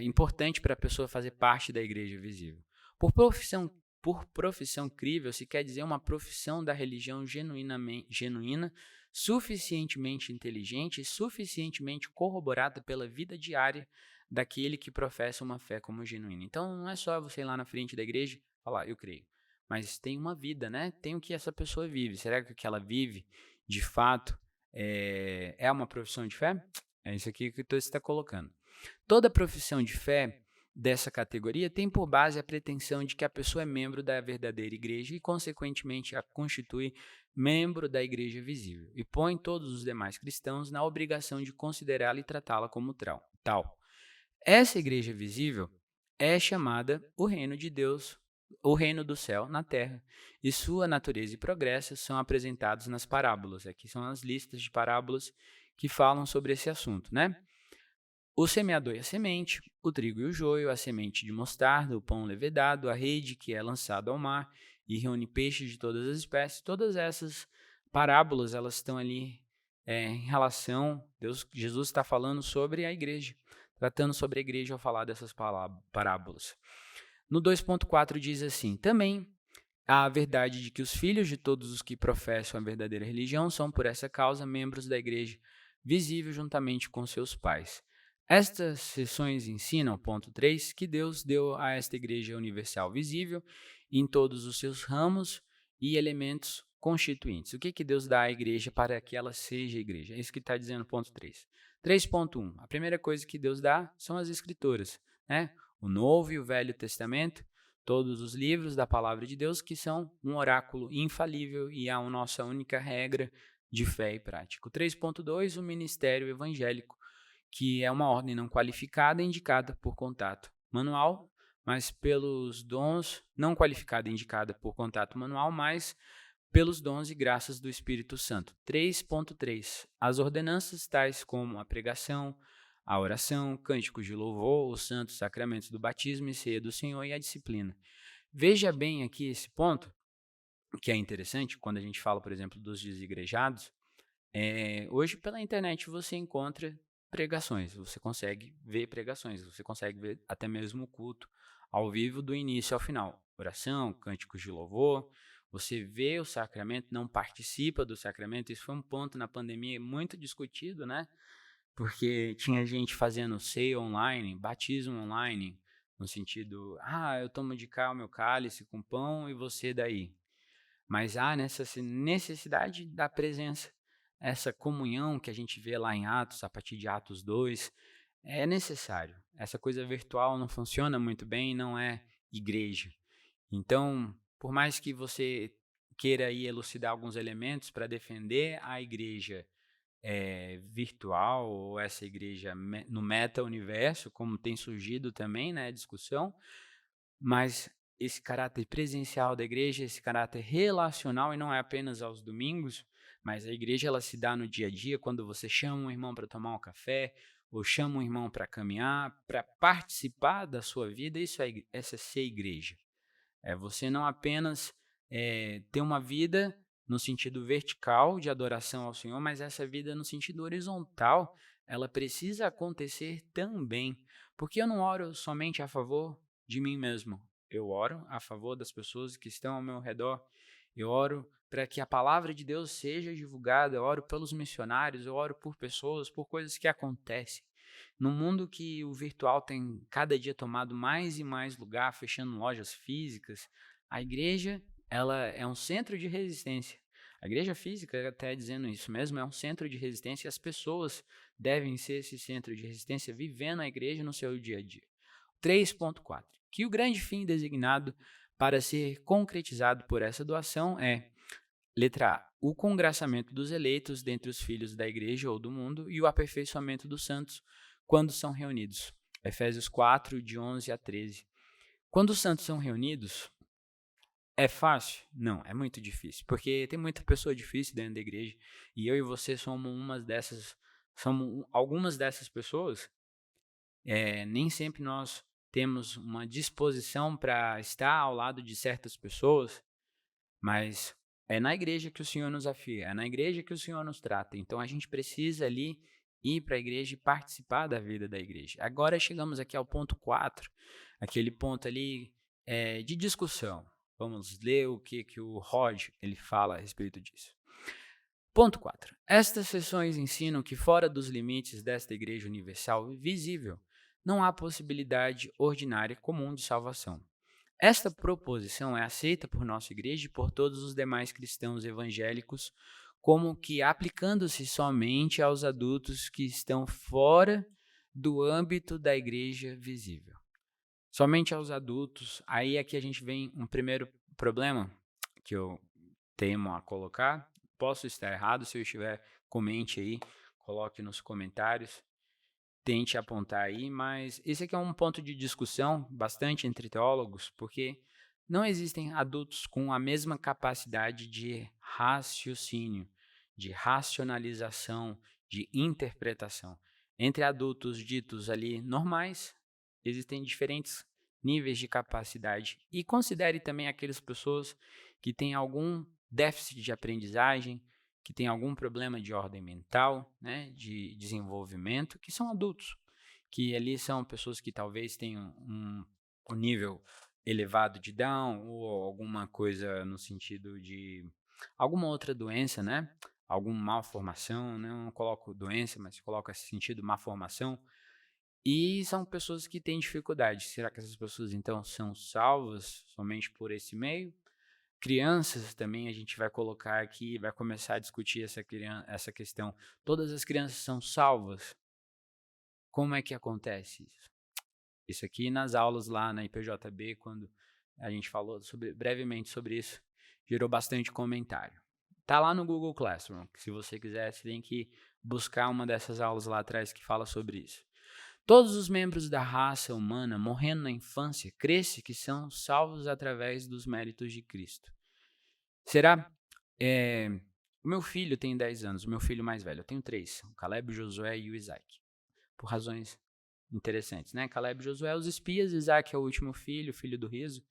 importante para a pessoa fazer parte da igreja visível. Por profissão crível, se quer dizer uma profissão da religião genuína, suficientemente inteligente e suficientemente corroborada pela vida diária daquele que professa uma fé como genuína. Então, não é só você ir lá na frente da igreja e falar, eu creio. Mas tem uma vida, né? Tem o que essa pessoa vive. Será que o que ela vive, de fato, é uma profissão de fé? É isso aqui que você está colocando. Toda profissão de fé dessa categoria tem por base a pretensão de que a pessoa é membro da verdadeira igreja e, consequentemente, a constitui membro da igreja visível e põe todos os demais cristãos na obrigação de considerá-la e tratá-la como tal. Essa igreja visível é chamada o reino de Deus, o reino do céu na terra, e sua natureza e progresso são apresentados nas parábolas. Aqui são as listas de parábolas que falam sobre esse assunto, né? O semeador e a semente, o trigo e o joio, a semente de mostarda, o pão levedado, a rede que é lançada ao mar e reúne peixes de todas as espécies. Todas essas parábolas, elas estão ali em relação, Jesus está falando sobre a igreja, tratando sobre a igreja ao falar dessas parábolas. No 2.4 diz assim, também há a verdade de que os filhos de todos os que professam a verdadeira religião são, por essa causa, membros da igreja visível juntamente com seus pais. Estas seções ensinam, ponto 3, que Deus deu a esta igreja universal visível em todos os seus ramos e elementos constituintes. O que Deus dá à igreja para que ela seja igreja? É isso que está dizendo ponto 3. 3.1, a primeira coisa que Deus dá são as escrituras, né? O Novo e o Velho Testamento, todos os livros da Palavra de Deus que são um oráculo infalível e a nossa única regra de fé e prática. 3.2, o ministério evangélico, que é uma ordem não qualificada indicada por contato manual, mas pelos dons, não qualificada indicada por contato manual, mas pelos dons e graças do Espírito Santo. 3.3. As ordenanças tais como a pregação, a oração, cânticos de louvor, os santos sacramentos do batismo e ceia do Senhor e a disciplina. Veja bem aqui esse ponto, que é interessante, quando a gente fala, por exemplo, dos desigrejados. Hoje, pela internet, você encontra pregações, você consegue ver pregações, você consegue ver até mesmo o culto ao vivo do início ao final. Oração, cânticos de louvor, você vê o sacramento, não participa do sacramento. Isso foi um ponto na pandemia muito discutido, né? Porque tinha gente fazendo ceia online, batismo online, no sentido, eu tomo de cá o meu cálice com pão e você daí. Mas há nessa necessidade da presença, essa comunhão que a gente vê lá em Atos, a partir de Atos 2, é necessário. Essa coisa virtual não funciona muito bem, não é igreja. Então, por mais que você queira aí elucidar alguns elementos para defender a igreja virtual ou essa igreja no meta-universo, como tem surgido também, né, discussão, mas esse caráter presencial da igreja, esse caráter relacional, e não é apenas aos domingos, mas a igreja ela se dá no dia a dia, quando você chama um irmão para tomar um café, ou chama um irmão para caminhar, para participar da sua vida, essa é ser igreja. É você não apenas ter uma vida no sentido vertical de adoração ao Senhor, mas essa vida no sentido horizontal, ela precisa acontecer também. Porque eu não oro somente a favor de mim mesmo. Eu oro a favor das pessoas que estão ao meu redor. Eu oro para que a palavra de Deus seja divulgada. Eu oro pelos missionários, eu oro por pessoas, por coisas que acontecem. No mundo que o virtual tem cada dia tomado mais e mais lugar, fechando lojas físicas, a igreja ela é um centro de resistência. A igreja física, até dizendo isso mesmo, é um centro de resistência e as pessoas devem ser esse centro de resistência vivendo a igreja no seu dia a dia. 3.4. Que o grande fim designado para ser concretizado por essa doação é, letra A, o congraçamento dos eleitos dentre os filhos da igreja ou do mundo e o aperfeiçoamento dos santos quando são reunidos. Efésios 4, de 11 a 13. Quando os santos são reunidos, é fácil? Não, é muito difícil, porque tem muita pessoa difícil dentro da igreja, e eu e você somos algumas dessas pessoas. Nem sempre nós temos uma disposição para estar ao lado de certas pessoas, mas é na igreja que o Senhor nos afia, é na igreja que o Senhor nos trata. Então a gente precisa ali ir para a igreja e participar da vida da igreja. Agora chegamos aqui ao ponto 4, aquele ponto ali de discussão. Vamos ler o que o Rod ele fala a respeito disso. Ponto 4. Estas sessões ensinam que fora dos limites desta igreja universal visível, não há possibilidade ordinária comum de salvação. Esta proposição é aceita por nossa igreja e por todos os demais cristãos evangélicos, como que aplicando-se somente aos adultos que estão fora do âmbito da igreja visível. Somente aos adultos. Aí aqui a gente vem um primeiro problema que eu temo a colocar. Posso estar errado, se eu estiver, comente aí, coloque nos comentários, tente apontar aí, mas esse aqui é um ponto de discussão bastante entre teólogos, porque não existem adultos com a mesma capacidade de raciocínio, de racionalização, de interpretação. Entre adultos ditos ali normais, existem diferentes níveis de capacidade. E considere também aquelas pessoas que têm algum déficit de aprendizagem, que têm algum problema de ordem mental, né, de desenvolvimento, que são adultos, que ali são pessoas que talvez tenham um nível elevado de Down ou alguma coisa no sentido de alguma outra doença, né? Alguma malformação, né? Não coloco doença, mas coloco esse sentido, malformação. E são pessoas que têm dificuldade. Será que essas pessoas, então, são salvas somente por esse meio? Crianças também a gente vai colocar aqui, vai começar a discutir essa questão. Todas as crianças são salvas? Como é que acontece isso? Isso aqui nas aulas lá na IPJB, quando a gente falou brevemente sobre isso, gerou bastante comentário. Tá lá no Google Classroom, que se você quiser, você tem que buscar uma dessas aulas lá atrás que fala sobre isso. Todos os membros da raça humana, morrendo na infância, cresce que são salvos através dos méritos de Cristo. Será? O meu filho tem 10 anos, o meu filho mais velho. Eu tenho 3, o Caleb, o Josué e o Isaac. Por razões interessantes, né? Caleb e Josué, os espias, Isaac é o último filho, filho do riso.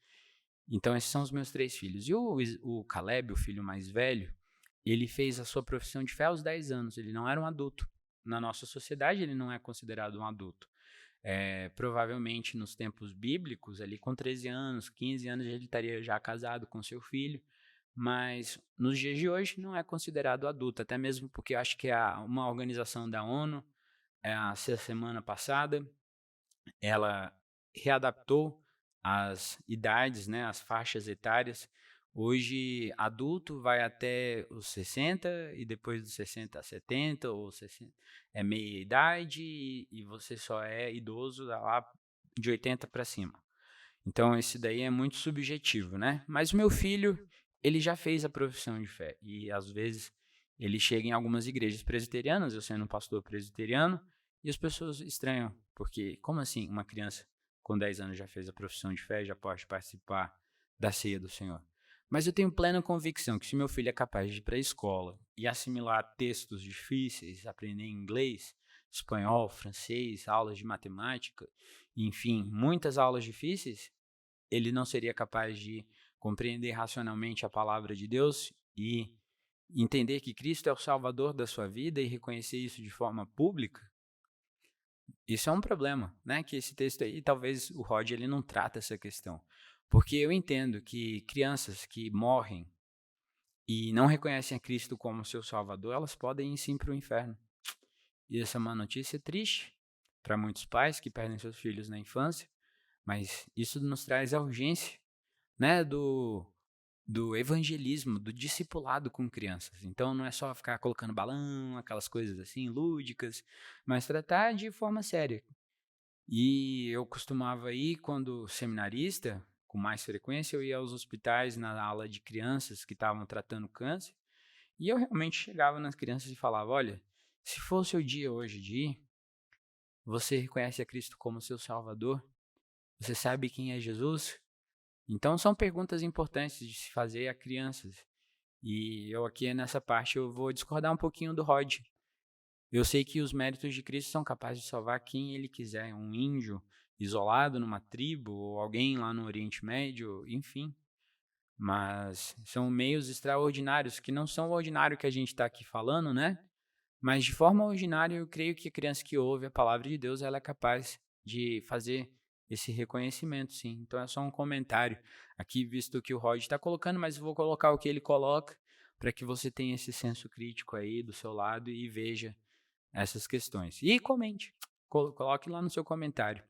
Então, esses são os meus 3 filhos. E o Caleb, o filho mais velho, ele fez a sua profissão de fé aos 10 anos. Ele não era um adulto. Na nossa sociedade, ele não é considerado um adulto. Provavelmente, nos tempos bíblicos, ali com 13 anos, 15 anos, ele estaria já casado com seu filho. Mas, nos dias de hoje, não é considerado adulto. Até mesmo porque eu acho que uma organização da ONU, essa semana passada, ela readaptou as idades, né, as faixas etárias. Hoje, adulto vai até os 60 e depois dos 60 a 70 ou 60 é meia idade e você só é idoso lá de 80 para cima. Então, esse daí é muito subjetivo, né? Mas o meu filho, ele já fez a profissão de fé e às vezes ele chega em algumas igrejas presbiterianas, eu sendo um pastor presbiteriano, e as pessoas estranham, porque como assim uma criança com 10 anos já fez a profissão de fé e já pode participar da ceia do Senhor? Mas eu tenho plena convicção que se meu filho é capaz de ir para a escola e assimilar textos difíceis, aprender inglês, espanhol, francês, aulas de matemática, enfim, muitas aulas difíceis, ele não seria capaz de compreender racionalmente a palavra de Deus e entender que Cristo é o Salvador da sua vida e reconhecer isso de forma pública? Isso é um problema, né? Que esse texto aí, talvez o Rod ele não trata essa questão. Porque eu entendo que crianças que morrem e não reconhecem a Cristo como seu Salvador, elas podem ir sim para o inferno. E essa é uma notícia triste para muitos pais que perdem seus filhos na infância, mas isso nos traz a urgência, né, do evangelismo, do discipulado com crianças. Então não é só ficar colocando balão, aquelas coisas assim, lúdicas, mas tratar de forma séria. E eu costumava ir, quando seminarista, com mais frequência, eu ia aos hospitais na ala de crianças que estavam tratando câncer, e eu realmente chegava nas crianças e falava, olha, se for o seu dia hoje de ir, você reconhece a Cristo como seu Salvador? Você sabe quem é Jesus? Então são perguntas importantes de se fazer a crianças. E eu aqui nessa parte eu vou discordar um pouquinho do Rod. Eu sei que os méritos de Cristo são capazes de salvar quem ele quiser, um índio isolado numa tribo ou alguém lá no Oriente Médio, enfim. Mas são meios extraordinários que não são o ordinário que a gente está aqui falando, né? Mas de forma ordinária eu creio que a criança que ouve a palavra de Deus ela é capaz de fazer esse reconhecimento, sim. Então é só um comentário aqui, visto que o Rod está colocando, mas eu vou colocar o que ele coloca para que você tenha esse senso crítico aí do seu lado e veja essas questões. E comente. Coloque lá no seu comentário.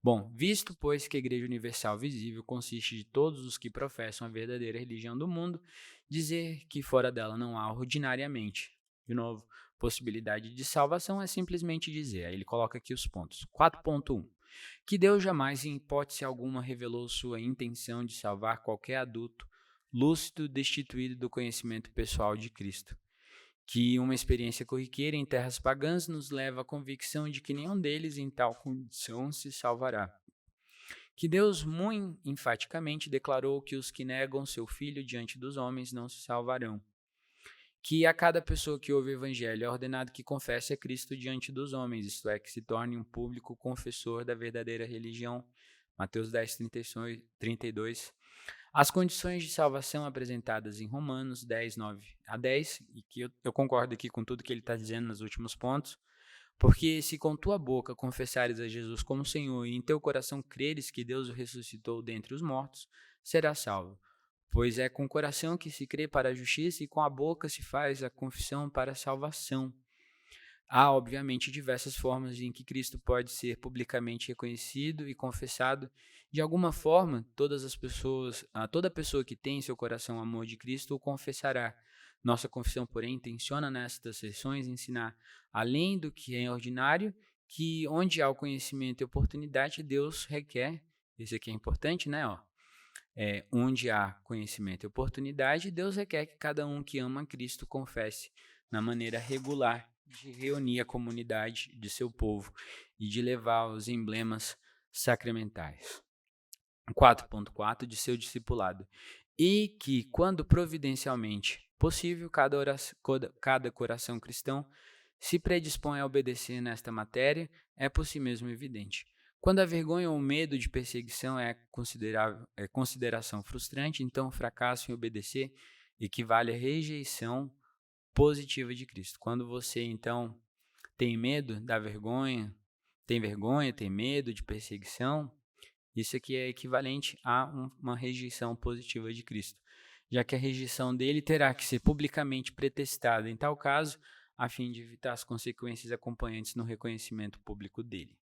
Bom, visto, pois, que a Igreja Universal Visível consiste de todos os que professam a verdadeira religião do mundo, dizer que fora dela não há ordinariamente, de novo, possibilidade de salvação é simplesmente dizer. Aí ele coloca aqui os pontos. 4.1. Que Deus jamais, em hipótese alguma, revelou sua intenção de salvar qualquer adulto lúcido destituído do conhecimento pessoal de Cristo. Que uma experiência corriqueira em terras pagãs nos leva à convicção de que nenhum deles em tal condição se salvará. Que Deus muito enfaticamente declarou que os que negam seu Filho diante dos homens não se salvarão. Que a cada pessoa que ouve o Evangelho é ordenado que confesse a Cristo diante dos homens, isto é, que se torne um público confessor da verdadeira religião. Mateus 10, 32. As condições de salvação apresentadas em Romanos 10, 9 a 10, e que eu concordo aqui com tudo que ele está dizendo nos últimos pontos, porque se com tua boca confessares a Jesus como Senhor e em teu coração creres que Deus o ressuscitou dentre os mortos, serás salvo. Pois é com o coração que se crê para a justiça e com a boca se faz a confissão para a salvação. Há, obviamente, diversas formas em que Cristo pode ser publicamente reconhecido e confessado. De alguma forma, toda pessoa que tem em seu coração o amor de Cristo o confessará. Nossa confissão, porém, intenciona nestas sessões ensinar, além do que é ordinário, que onde há o conhecimento e oportunidade, Deus requer, esse aqui é importante, né? Onde há conhecimento e oportunidade, Deus requer que cada um que ama a Cristo confesse na maneira regular de reunir a comunidade de seu povo e de levar os emblemas sacramentais. 4.4 de seu discipulado. E que, quando providencialmente possível, cada coração cristão se predispõe a obedecer nesta matéria, é por si mesmo evidente. Quando a vergonha ou o medo de perseguição é consideração frustrante, então o fracasso em obedecer equivale à rejeição positiva de Cristo. Quando você, então, tem medo da vergonha, tem medo de perseguição, isso aqui é equivalente a uma rejeição positiva de Cristo, já que a rejeição dele terá que ser publicamente pretestada em tal caso, a fim de evitar as consequências acompanhantes no reconhecimento público dele.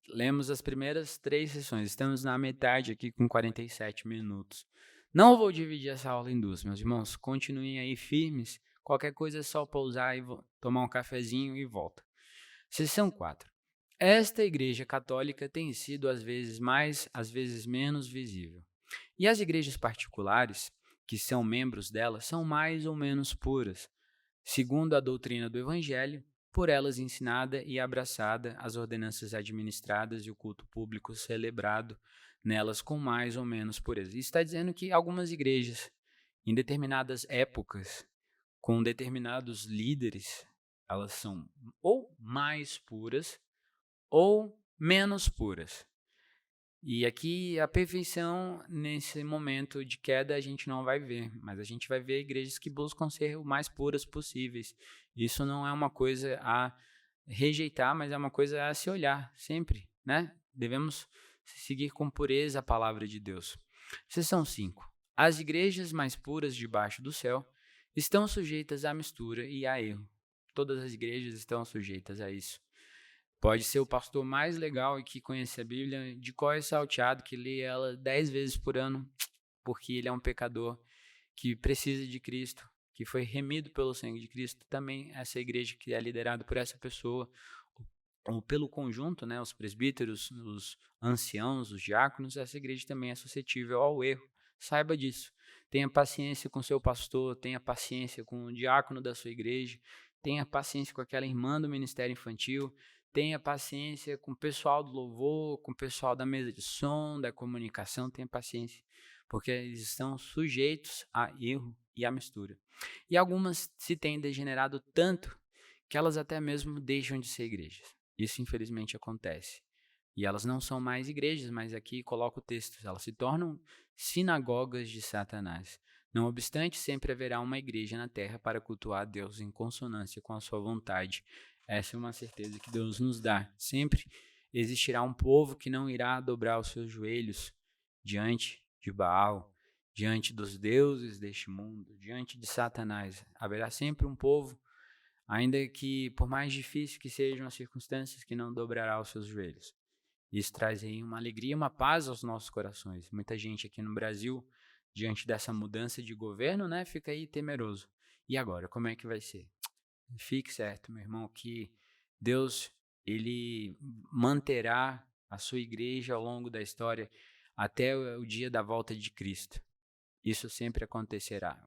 Lemos as primeiras 3 sessões, estamos na metade aqui com 47 minutos. Não vou dividir essa aula em 2, meus irmãos, continuem aí firmes, qualquer coisa é só pausar e tomar um cafezinho e volta. Sessão 4. Esta igreja católica tem sido às vezes mais, às vezes menos visível. E as igrejas particulares, que são membros dela, são mais ou menos puras, segundo a doutrina do Evangelho, por elas ensinada e abraçada, as ordenanças administradas e o culto público celebrado nelas com mais ou menos pureza. Isso está dizendo que algumas igrejas, em determinadas épocas, com determinados líderes, elas são ou mais puras ou menos puras. E aqui a perfeição, nesse momento de queda, a gente não vai ver, mas a gente vai ver igrejas que buscam ser o mais puras possíveis. Isso não é uma coisa a rejeitar, mas é uma coisa a se olhar sempre, né? Devemos seguir com pureza a palavra de Deus. Seção 5. As igrejas mais puras debaixo do céu estão sujeitas à mistura e a erro. Todas as igrejas estão sujeitas a isso. Pode ser o pastor mais legal e que conhece a Bíblia de cor e salteado, que lê ela 10 vezes por ano, porque ele é um pecador que precisa de Cristo, que foi remido pelo sangue de Cristo. Também essa igreja que é liderada por essa pessoa, ou pelo conjunto, né, os presbíteros, os anciãos, os diáconos, essa igreja também é suscetível ao erro. Saiba disso. Tenha paciência com seu pastor, tenha paciência com o diácono da sua igreja, tenha paciência com aquela irmã do ministério infantil, tenha paciência com o pessoal do louvor, com o pessoal da mesa de som, da comunicação, tenha paciência, porque eles estão sujeitos a erro e a mistura. E algumas se têm degenerado tanto que elas até mesmo deixam de ser igrejas. Isso, infelizmente, acontece. E elas não são mais igrejas, mas aqui coloco o texto, elas se tornam sinagogas de Satanás. Não obstante, sempre haverá uma igreja na terra para cultuar a Deus em consonância com a sua vontade. Essa é uma certeza que Deus nos dá. Sempre existirá um povo que não irá dobrar os seus joelhos diante de Baal, diante dos deuses deste mundo, diante de Satanás. Haverá sempre um povo ainda que por mais difícil que sejam as circunstâncias, que não dobrará os seus joelhos. Isso traz aí uma alegria, uma paz aos nossos corações. Muita gente aqui no Brasil, diante dessa mudança de governo, né, fica aí temeroso. E agora, como é que vai ser? Fique certo, meu irmão, que Deus, ele manterá a sua igreja ao longo da história até o dia da volta de Cristo. Isso sempre acontecerá.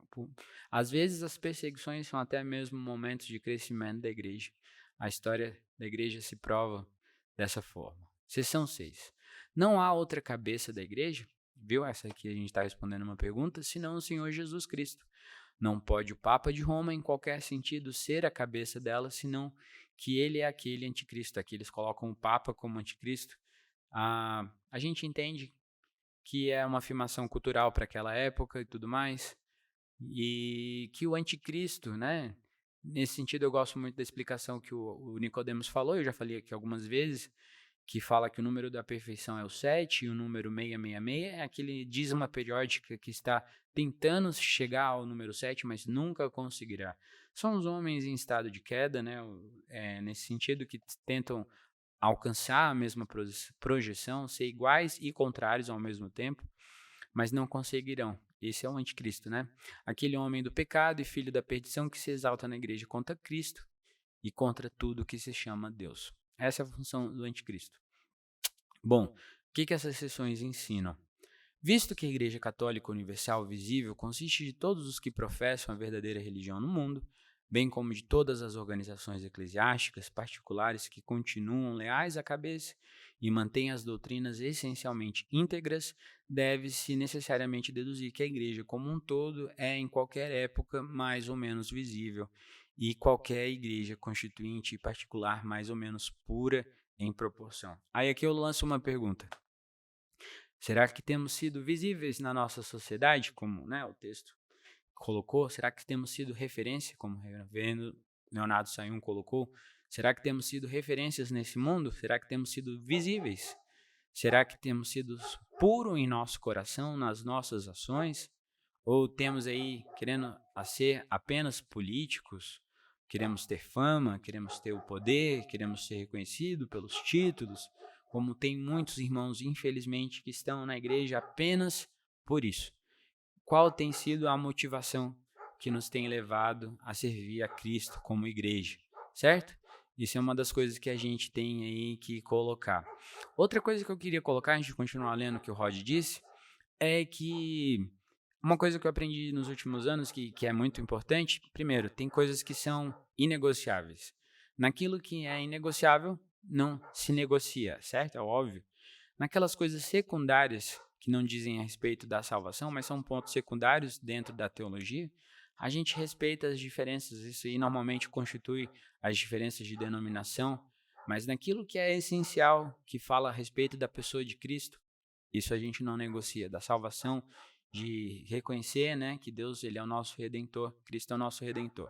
Às vezes as perseguições são até mesmo momentos de crescimento da igreja. A história da igreja se prova dessa forma. Seção 6. Não há outra cabeça da igreja? Viu? Essa aqui a gente está respondendo uma pergunta, senão o Senhor Jesus Cristo. Não pode o Papa de Roma, em qualquer sentido, ser a cabeça dela, senão que ele é aquele anticristo. Aqui eles colocam o Papa como anticristo. A gente entende que é uma afirmação cultural para aquela época e tudo mais, e que o anticristo, né? Nesse sentido, eu gosto muito da explicação que o Nicodemos falou, eu já falei aqui algumas vezes, que fala que o número da perfeição é o 7 e o número 666 é aquele dízima periódica que está tentando chegar ao número 7, mas nunca conseguirá. São os homens em estado de queda, né? Nesse sentido, que tentam alcançar a mesma projeção, ser iguais e contrários ao mesmo tempo, mas não conseguirão. Esse é o anticristo, né? Aquele homem do pecado e filho da perdição que se exalta na igreja contra Cristo e contra tudo que se chama Deus. Essa é a função do anticristo. Bom, o que essas sessões ensinam? Visto que a Igreja Católica Universal Visível consiste de todos os que professam a verdadeira religião no mundo, bem como de todas as organizações eclesiásticas particulares que continuam leais à cabeça e mantêm as doutrinas essencialmente íntegras, deve-se necessariamente deduzir que a Igreja como um todo é, em qualquer época, mais ou menos visível, e qualquer igreja constituinte e particular mais ou menos pura em proporção. Aí aqui eu lanço uma pergunta. Será que temos sido visíveis na nossa sociedade, como, né, o texto colocou? Será que temos sido referência, como o reverendo Leonardo Sayun colocou? Será que temos sido referências nesse mundo? Será que temos sido visíveis? Será que temos sido puros em nosso coração, nas nossas ações? Ou temos aí, querendo ser apenas políticos, queremos ter fama, queremos ter o poder, queremos ser reconhecidos pelos títulos, como tem muitos irmãos, infelizmente, que estão na igreja apenas por isso. Qual tem sido a motivação que nos tem levado a servir a Cristo como igreja, certo? Isso é uma das coisas que a gente tem aí que colocar. Outra coisa que eu queria colocar, antes de continuar lendo o que o Rod disse, é que uma coisa que eu aprendi nos últimos anos, que é muito importante, primeiro, tem coisas que são inegociáveis. Naquilo que é inegociável, não se negocia, certo? É óbvio. Naquelas coisas secundárias que não dizem a respeito da salvação, mas são pontos secundários dentro da teologia, a gente respeita as diferenças, isso aí normalmente constitui as diferenças de denominação, mas naquilo que é essencial, que fala a respeito da pessoa de Cristo, isso a gente não negocia, da salvação, de reconhecer, né, que Deus ele é o nosso Redentor, Cristo é o nosso Redentor.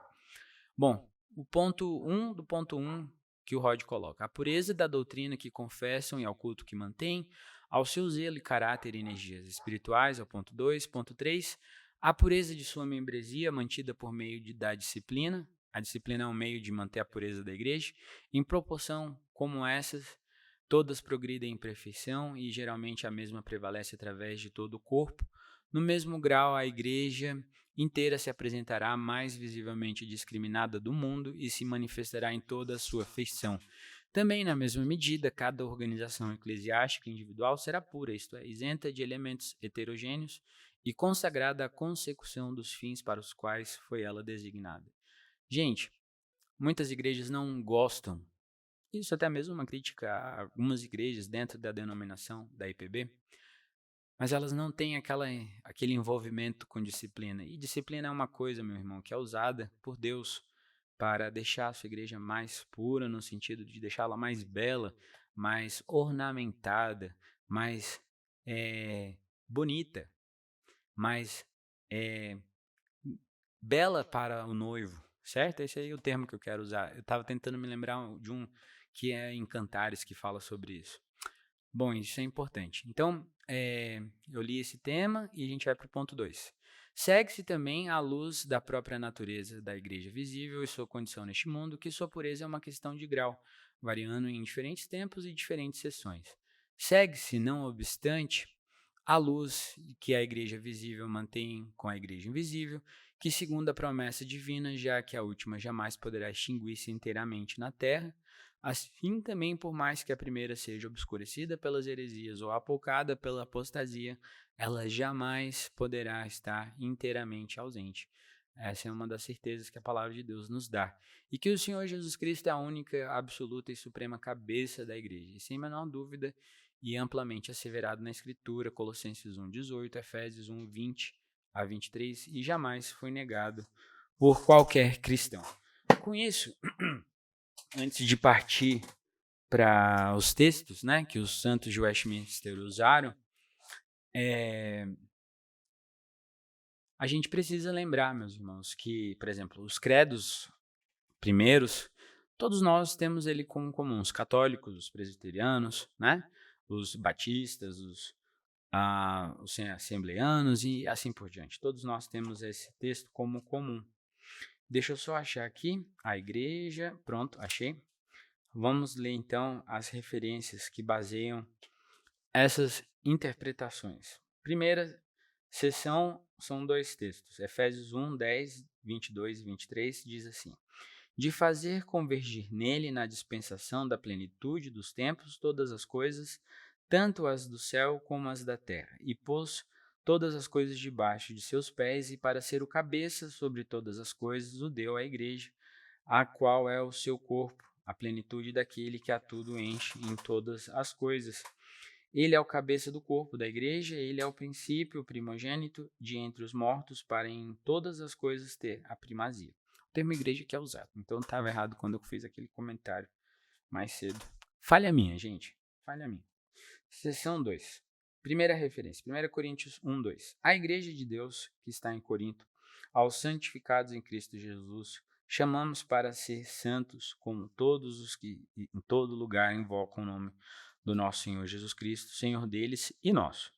Bom, o ponto 1 do ponto 1 que o Rod coloca, a pureza da doutrina que confessam e ao culto que mantêm, ao seu zelo e caráter e energias espirituais, ao ponto 2, ponto 3, a pureza de sua membresia mantida por meio da disciplina, a disciplina é um meio de manter a pureza da igreja, em proporção como essas, todas progridem em perfeição e geralmente a mesma prevalece através de todo o corpo. No mesmo grau, a igreja inteira se apresentará mais visivelmente discriminada do mundo e se manifestará em toda a sua feição. Também, na mesma medida, cada organização eclesiástica individual será pura, isto é, isenta de elementos heterogêneos e consagrada à consecução dos fins para os quais foi ela designada. Gente, muitas igrejas não gostam. Isso até mesmo uma crítica a algumas igrejas dentro da denominação da IPB, mas elas não têm aquele envolvimento com disciplina. E disciplina é uma coisa, meu irmão, que é usada por Deus para deixar a sua igreja mais pura, no sentido de deixá-la mais bela, mais ornamentada, mais bonita, mais bela para o noivo, certo? Esse aí é o termo que eu quero usar. Eu estava tentando me lembrar de um que é em Cantares, que fala sobre isso. Bom, isso é importante. Então, eu li esse tema e a gente vai para o ponto 2. Segue-se também à luz da própria natureza da igreja visível e sua condição neste mundo, que sua pureza é uma questão de grau, variando em diferentes tempos e diferentes seções. Segue-se, não obstante, a luz que a igreja visível mantém com a igreja invisível, que segundo a promessa divina, já que a última jamais poderá extinguir-se inteiramente na terra, assim também, por mais que a primeira seja obscurecida pelas heresias ou apocada pela apostasia, ela jamais poderá estar inteiramente ausente. Essa é uma das certezas que a palavra de Deus nos dá. E que o Senhor Jesus Cristo é a única, absoluta e suprema cabeça da igreja. E sem a menor dúvida, e amplamente asseverado na Escritura, Colossenses 1,18, Efésios 1,20 a 23, e jamais foi negado por qualquer cristão. Com isso, antes de partir para os textos, né, que os santos de Westminster usaram, a gente precisa lembrar, meus irmãos, que, por exemplo, os credos primeiros, todos nós temos ele como comum, os católicos, os presbiterianos, né, os batistas, os assembleanos e assim por diante. Todos nós temos esse texto como comum. Deixa eu só achar aqui a igreja. Pronto, achei. Vamos ler então as referências que baseiam essas interpretações. Primeira seção são dois textos. Efésios 1, 10, 22 e 23 diz assim: de fazer convergir nele na dispensação da plenitude dos tempos todas as coisas, tanto as do céu como as da terra, e pôs todas as coisas debaixo de seus pés, e para ser o cabeça sobre todas as coisas, o deu à igreja, a qual é o seu corpo, a plenitude daquele que a tudo enche em todas as coisas. Ele é o cabeça do corpo da igreja, ele é o princípio, o primogênito de entre os mortos, para em todas as coisas ter a primazia. O termo igreja que é usado, então estava errado quando eu fiz aquele comentário mais cedo. Falha minha, gente, falha minha. Seção 2. Primeira referência, 1 Coríntios 1, 2. A igreja de Deus, que está em Corinto, aos santificados em Cristo Jesus, chamamos para ser santos, como todos os que em todo lugar invocam o nome do nosso Senhor Jesus Cristo, Senhor deles e nosso.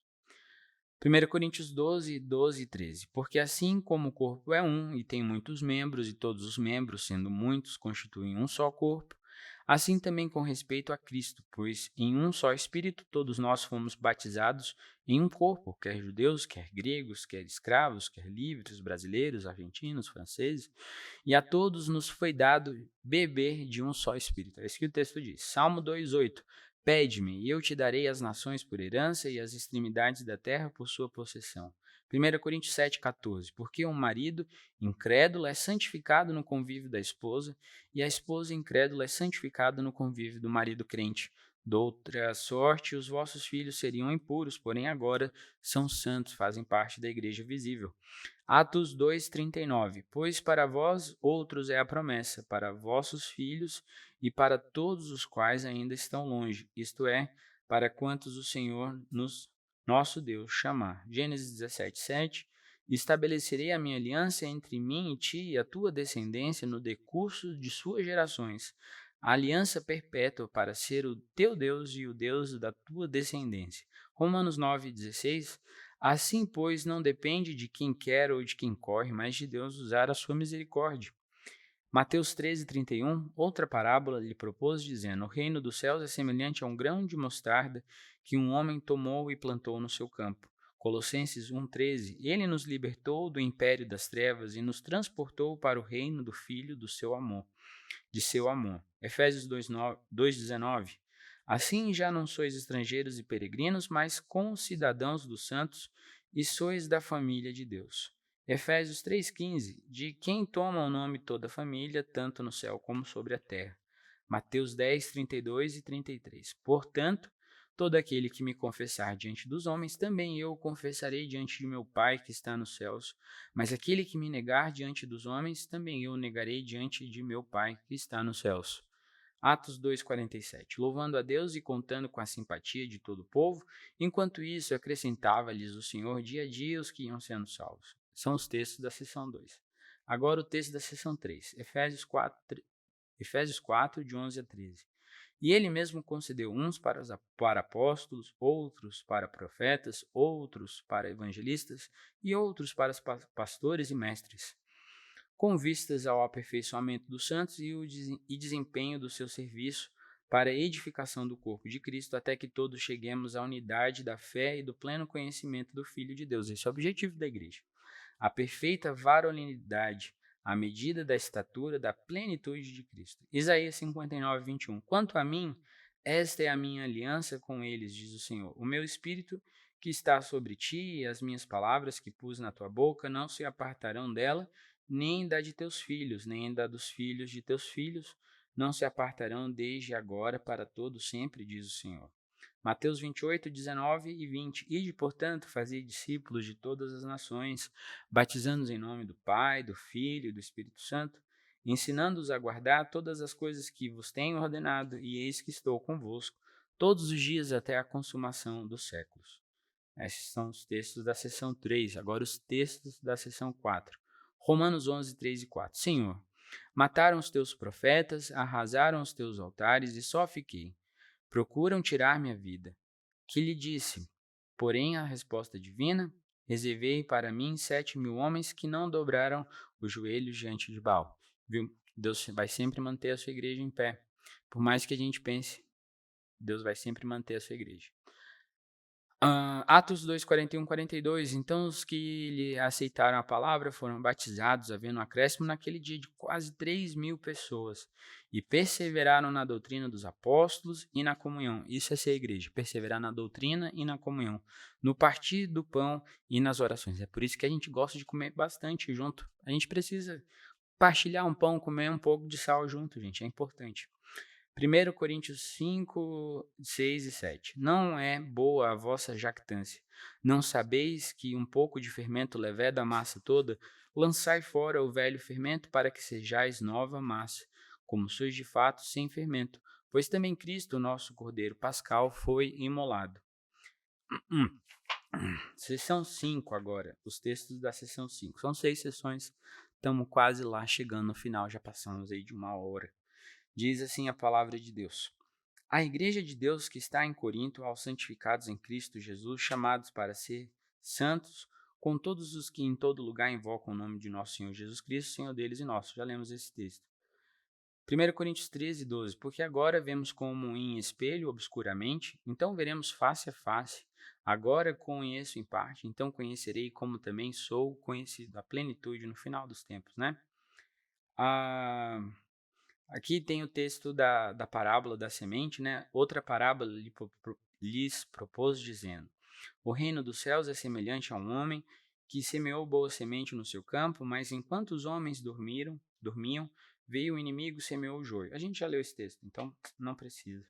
1 Coríntios 12, 12 e 13. Porque assim como o corpo é um e tem muitos membros, e todos os membros, sendo muitos, constituem um só corpo, assim também com respeito a Cristo, pois em um só Espírito todos nós fomos batizados em um corpo, quer judeus, quer gregos, quer escravos, quer livres, brasileiros, argentinos, franceses, e a todos nos foi dado beber de um só Espírito. É isso que o texto diz. Salmo 2:8. Pede-me, e eu te darei as nações por herança e as extremidades da terra por sua possessão. 1 Coríntios 7,14. Porque um marido incrédulo é santificado no convívio da esposa, e a esposa incrédula é santificada no convívio do marido crente. Doutra sorte, os vossos filhos seriam impuros, porém agora são santos, fazem parte da igreja visível. Atos 2:39. Pois para vós outros é a promessa, para vossos filhos e para todos os quais ainda estão longe, isto é, para quantos o Senhor, nosso Deus, chamar. Gênesis 17:7. Estabelecerei a minha aliança entre mim e ti e a tua descendência no decurso de suas gerações, a aliança perpétua para ser o teu Deus e o Deus da tua descendência. Romanos 9:16. Assim, pois, não depende de quem quer ou de quem corre, mas de Deus usar a sua misericórdia. Mateus 13:31, outra parábola lhe propôs, dizendo: o reino dos céus é semelhante a um grão de mostarda que um homem tomou e plantou no seu campo. Colossenses 1:13, ele nos libertou do império das trevas e nos transportou para o reino do Filho do seu amor, de seu amor. Efésios 2:19, assim já não sois estrangeiros e peregrinos, mas concidadãos dos santos e sois da família de Deus. Efésios 3:15, de quem toma o nome toda a família, tanto no céu como sobre a terra. Mateus 10:32 e 33. Portanto, todo aquele que me confessar diante dos homens, também eu o confessarei diante de meu Pai que está nos céus. Mas aquele que me negar diante dos homens, também eu o negarei diante de meu Pai que está nos céus. Atos 2:47. Louvando a Deus e contando com a simpatia de todo o povo, enquanto isso acrescentava-lhes o Senhor dia a dia os que iam sendo salvos. São os textos da seção 2. Agora o texto da seção 3, Efésios 4, de 11 a 13. E ele mesmo concedeu uns para apóstolos, outros para profetas, outros para evangelistas e outros para pastores e mestres, com vistas ao aperfeiçoamento dos santos e desempenho do seu serviço para a edificação do corpo de Cristo, até que todos cheguemos à unidade da fé e do pleno conhecimento do Filho de Deus. Esse é o objetivo da igreja. A perfeita varonilidade, à medida da estatura da plenitude de Cristo. Isaías 59, 21. Quanto a mim, esta é a minha aliança com eles, diz o Senhor. O meu espírito que está sobre ti e as minhas palavras que pus na tua boca não se apartarão dela, nem da de teus filhos, nem da dos filhos de teus filhos, não se apartarão desde agora para todo sempre, diz o Senhor. Mateus 28, 19 e 20. Ide, portanto, fazei discípulos de todas as nações, batizando-os em nome do Pai, do Filho e do Espírito Santo, ensinando-os a guardar todas as coisas que vos tenho ordenado, e eis que estou convosco todos os dias até a consumação dos séculos. Esses são os textos da seção 3. Agora os textos da seção 4. Romanos 11, 3 e 4. Senhor, mataram os teus profetas, arrasaram os teus altares, e só fiquei. Procuram tirar minha vida. Que lhe disse? Porém, a resposta divina, reservei para mim 7.000 homens que não dobraram os joelhos diante de Baal. Viu? Deus vai sempre manter a sua igreja em pé. Por mais que a gente pense, Deus vai sempre manter a sua igreja. Atos 2, 41, 42. Então os que lhe aceitaram a palavra foram batizados, havendo um acréscimo naquele dia de quase 3.000 pessoas, e perseveraram na doutrina dos apóstolos e na comunhão. Isso é ser igreja, perseverar na doutrina e na comunhão, no partir do pão e nas orações. É por isso que a gente gosta de comer bastante junto. A gente precisa partilhar um pão, comer um pouco de sal junto, gente, é importante. 1 Coríntios 5, 6 e 7. Não é boa a vossa jactância. Não sabeis que um pouco de fermento leveda a massa toda? Lançai fora o velho fermento para que sejais nova massa, como sois de fato sem fermento. Pois também Cristo, nosso Cordeiro Pascal, foi imolado. Sessão 5 agora, os textos da sessão 5. São 6 sessões, estamos quase lá, chegando no final, já passamos aí de 1 hora. Diz assim a palavra de Deus. A igreja de Deus que está em Corinto, aos santificados em Cristo Jesus, chamados para ser santos, com todos os que em todo lugar invocam o nome de nosso Senhor Jesus Cristo, Senhor deles e nosso. Já lemos esse texto. 1 Coríntios 13, 12. Porque agora vemos como em espelho obscuramente, então veremos face a face. Agora conheço em parte, então conhecerei como também sou conhecido. A plenitude no final dos tempos, né? Aqui tem o texto da parábola da semente, né? Outra parábola lhes propôs, dizendo: O reino dos céus é semelhante a um homem que semeou boa semente no seu campo, mas enquanto os homens dormiam, veio o inimigo e semeou o joio. A gente já leu esse texto, então não precisa.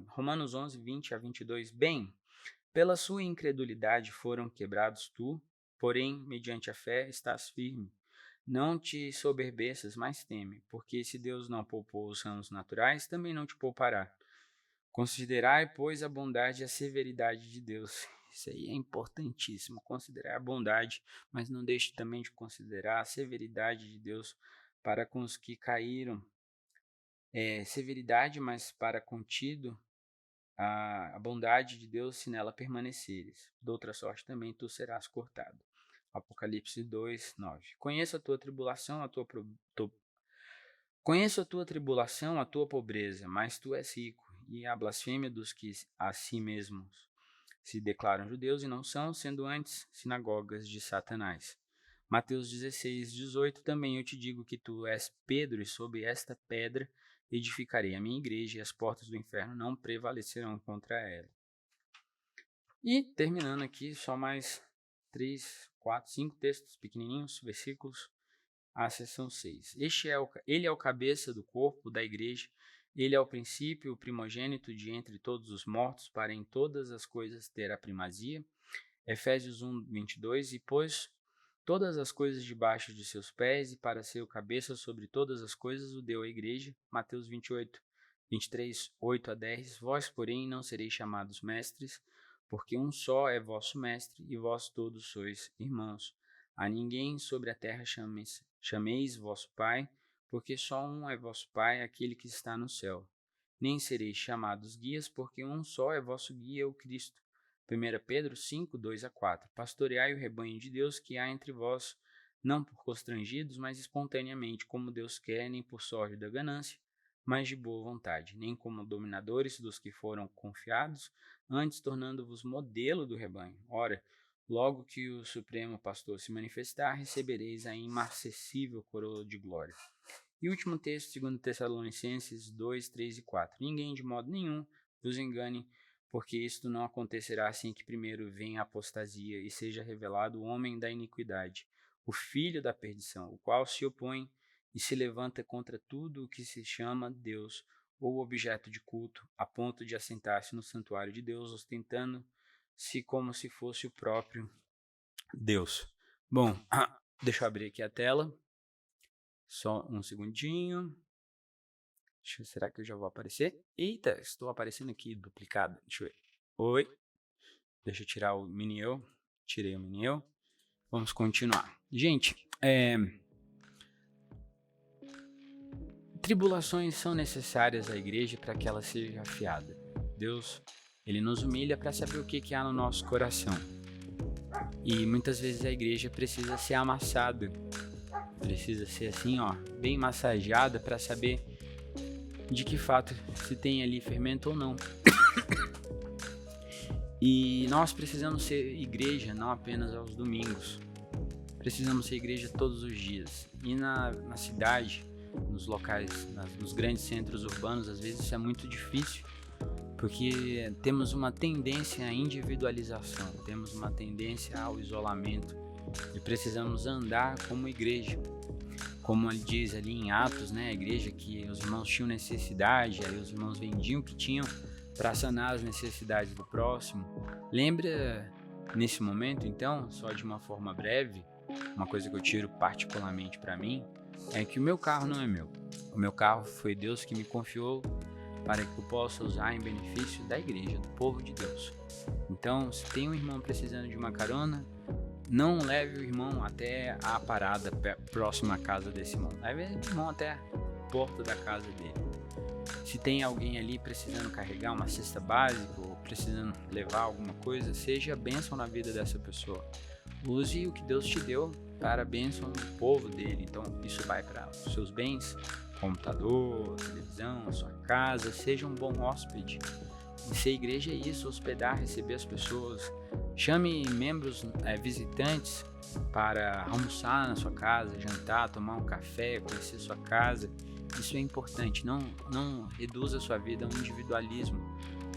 Romanos 11, 20 a 22. Bem, pela sua incredulidade foram quebrados tu, porém, mediante a fé, estás firme. Não te soberbeças, mas teme, porque se Deus não poupou os ramos naturais, também não te poupará. Considerai, pois, a bondade e a severidade de Deus. Isso aí é importantíssimo, considerar a bondade, mas não deixe também de considerar a severidade de Deus para com os que caíram. Severidade, mas para contido a bondade de Deus, se nela permaneceres. De outra sorte também tu serás cortado. Apocalipse 2, 9. Conheço a tua tribulação, a tua pobreza, mas tu és rico, e a blasfêmia dos que a si mesmos se declaram judeus e não são, sendo antes sinagogas de Satanás. Mateus 16, 18. Também eu te digo que tu és Pedro, e sobre esta pedra edificarei a minha igreja, e as portas do inferno não prevalecerão contra ela. E terminando aqui, só mais 3, 4, 5 textos pequenininhos, versículos, a seção 6. Ele é o cabeça do corpo da igreja, ele é o princípio, o primogênito de entre todos os mortos, para em todas as coisas ter a primazia. Efésios 1, 22. E pôs todas as coisas debaixo de seus pés, e para ser o cabeça sobre todas as coisas o deu à igreja. Mateus 28, 23, 8 a 10. Vós, porém, não sereis chamados mestres, porque um só é vosso mestre, e vós todos sois irmãos. A ninguém sobre a terra chameis vosso Pai, porque só um é vosso Pai, aquele que está no céu. Nem sereis chamados guias, porque um só é vosso guia, o Cristo. 1 Pedro 5, 2-4. Pastoreai o rebanho de Deus que há entre vós, não por constrangidos, mas espontaneamente, como Deus quer, nem por sorte da ganância, mas de boa vontade, nem como dominadores dos que foram confiados, antes tornando-vos modelo do rebanho. Ora, logo que o Supremo Pastor se manifestar, recebereis a imarcessível coroa de glória. E último texto, 2 Tessalonicenses 2, 3 e 4. Ninguém de modo nenhum vos engane, porque isto não acontecerá assim que primeiro venha a apostasia e seja revelado o homem da iniquidade, o filho da perdição, o qual se opõe e se levanta contra tudo o que se chama Deus ou objeto de culto, a ponto de assentar-se no santuário de Deus, ostentando-se como se fosse o próprio Deus. Bom, deixa eu abrir aqui a tela. Só um segundinho. Será que eu já vou aparecer? Eita, estou aparecendo aqui duplicado. Deixa eu ver. Oi. Deixa eu tirar o mini eu. Tirei o mini eu. Vamos continuar. Gente, tribulações são necessárias à igreja para que ela seja afiada. Deus, ele nos humilha para saber o que há no nosso coração. E muitas vezes a igreja precisa ser amassada. Precisa ser assim, bem massageada para saber de que fato se tem ali fermento ou não. E nós precisamos ser igreja não apenas aos domingos. Precisamos ser igreja todos os dias. E na cidade, nos locais, nos grandes centros urbanos, às vezes isso é muito difícil, porque temos uma tendência à individualização, temos uma tendência ao isolamento e precisamos andar como igreja. Como ele diz ali em Atos, né, a igreja que os irmãos tinham necessidade, aí os irmãos vendiam o que tinham para sanar as necessidades do próximo. Lembra nesse momento, então, só de uma forma breve, uma coisa que eu tiro particularmente para mim, é que o meu carro não é meu. O meu carro foi Deus que me confiou para que eu possa usar em benefício da igreja, do povo de Deus. Então, se tem um irmão precisando de uma carona, não leve o irmão até a parada próxima à casa desse irmão. Leve o irmão até a porta da casa dele. Se tem alguém ali precisando carregar uma cesta básica ou precisando levar alguma coisa, seja bênção na vida dessa pessoa. Use o que Deus te deu para a bênção do povo dele. Então, isso vai para os seus bens, computador, televisão, a sua casa. Seja um bom hóspede. E ser igreja é isso, hospedar, receber as pessoas. Chame membros visitantes para almoçar na sua casa, jantar, tomar um café, conhecer sua casa. Isso é importante, não reduza a sua vida a um individualismo.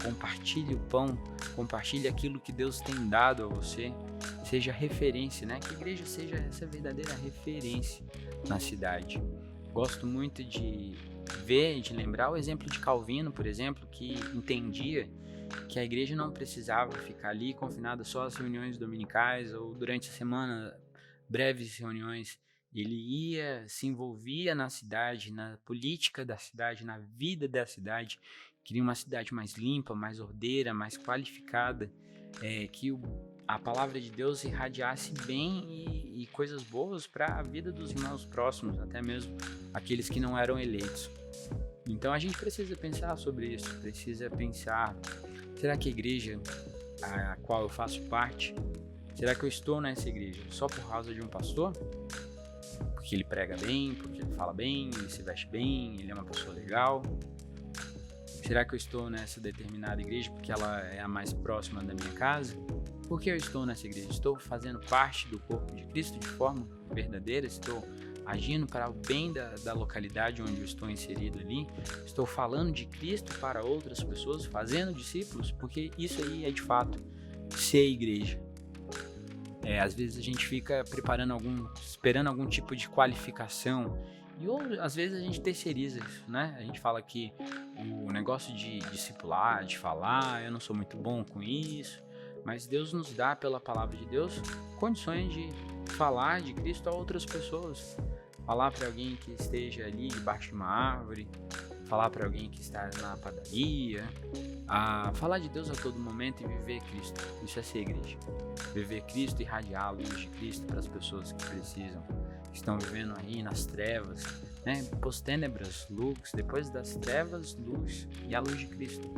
Compartilhe o pão, compartilhe aquilo que Deus tem dado a você. Seja referência, né? Que a igreja seja essa verdadeira referência na cidade. Gosto muito de ver, de lembrar o exemplo de Calvino, por exemplo, que entendia que a igreja não precisava ficar ali confinada só às reuniões dominicais ou durante a semana, breves reuniões. Ele ia, se envolvia na cidade, na política da cidade, na vida da cidade, queria uma cidade mais limpa, mais ordeira, mais qualificada, que a palavra de Deus irradiasse bem e coisas boas para a vida dos irmãos próximos, até mesmo aqueles que não eram eleitos. Então a gente precisa pensar sobre isso, precisa pensar, será que a igreja a qual eu faço parte, será que eu estou nessa igreja só por causa de um pastor? Porque ele prega bem, porque ele fala bem, ele se veste bem, ele é uma pessoa legal? Será que eu estou nessa determinada igreja porque ela é a mais próxima da minha casa? Por que eu estou nessa igreja? Estou fazendo parte do corpo de Cristo de forma verdadeira? Estou agindo para o bem da localidade onde eu estou inserido ali? Estou falando de Cristo para outras pessoas, fazendo discípulos? Porque isso aí é de fato ser igreja. Às vezes a gente fica esperando algum tipo de qualificação e às vezes a gente terceiriza isso, né? A gente fala que o negócio de discipular, de falar, eu não sou muito bom com isso, mas Deus nos dá, pela palavra de Deus, condições de falar de Cristo a outras pessoas. Falar para alguém que esteja ali debaixo de uma árvore, falar para alguém que está na padaria, falar de Deus a todo momento e viver Cristo. Isso é ser igreja. Viver Cristo e irradiar a luz de Cristo para as pessoas que precisam, que estão vivendo aí nas trevas. né? Post-tenebras, lux, depois das trevas, luz e a luz de Cristo.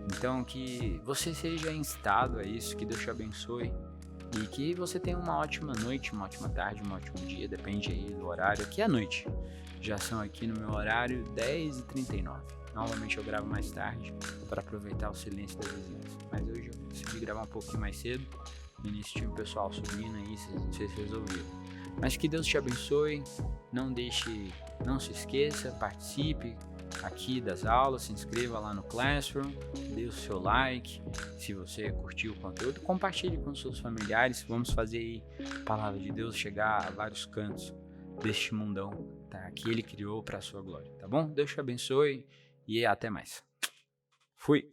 Então que você seja instado a isso, que Deus te abençoe e que você tenha uma ótima noite, uma ótima tarde, um ótimo dia, depende aí do horário. Aqui é noite, já são aqui no meu horário 10h39. Normalmente eu gravo mais tarde para aproveitar o silêncio da vizinhança, mas hoje eu decidi gravar um pouquinho mais cedo. No início tinha o pessoal subindo aí, vocês resolveram. Mas que Deus te abençoe, não se esqueça, participe aqui das aulas, se inscreva lá no Classroom, dê o seu like, se você curtiu o conteúdo, compartilhe com seus familiares, vamos fazer aí a palavra de Deus chegar a vários cantos deste mundão, tá? Que Ele criou para a sua glória, tá bom? Deus te abençoe e até mais. Fui!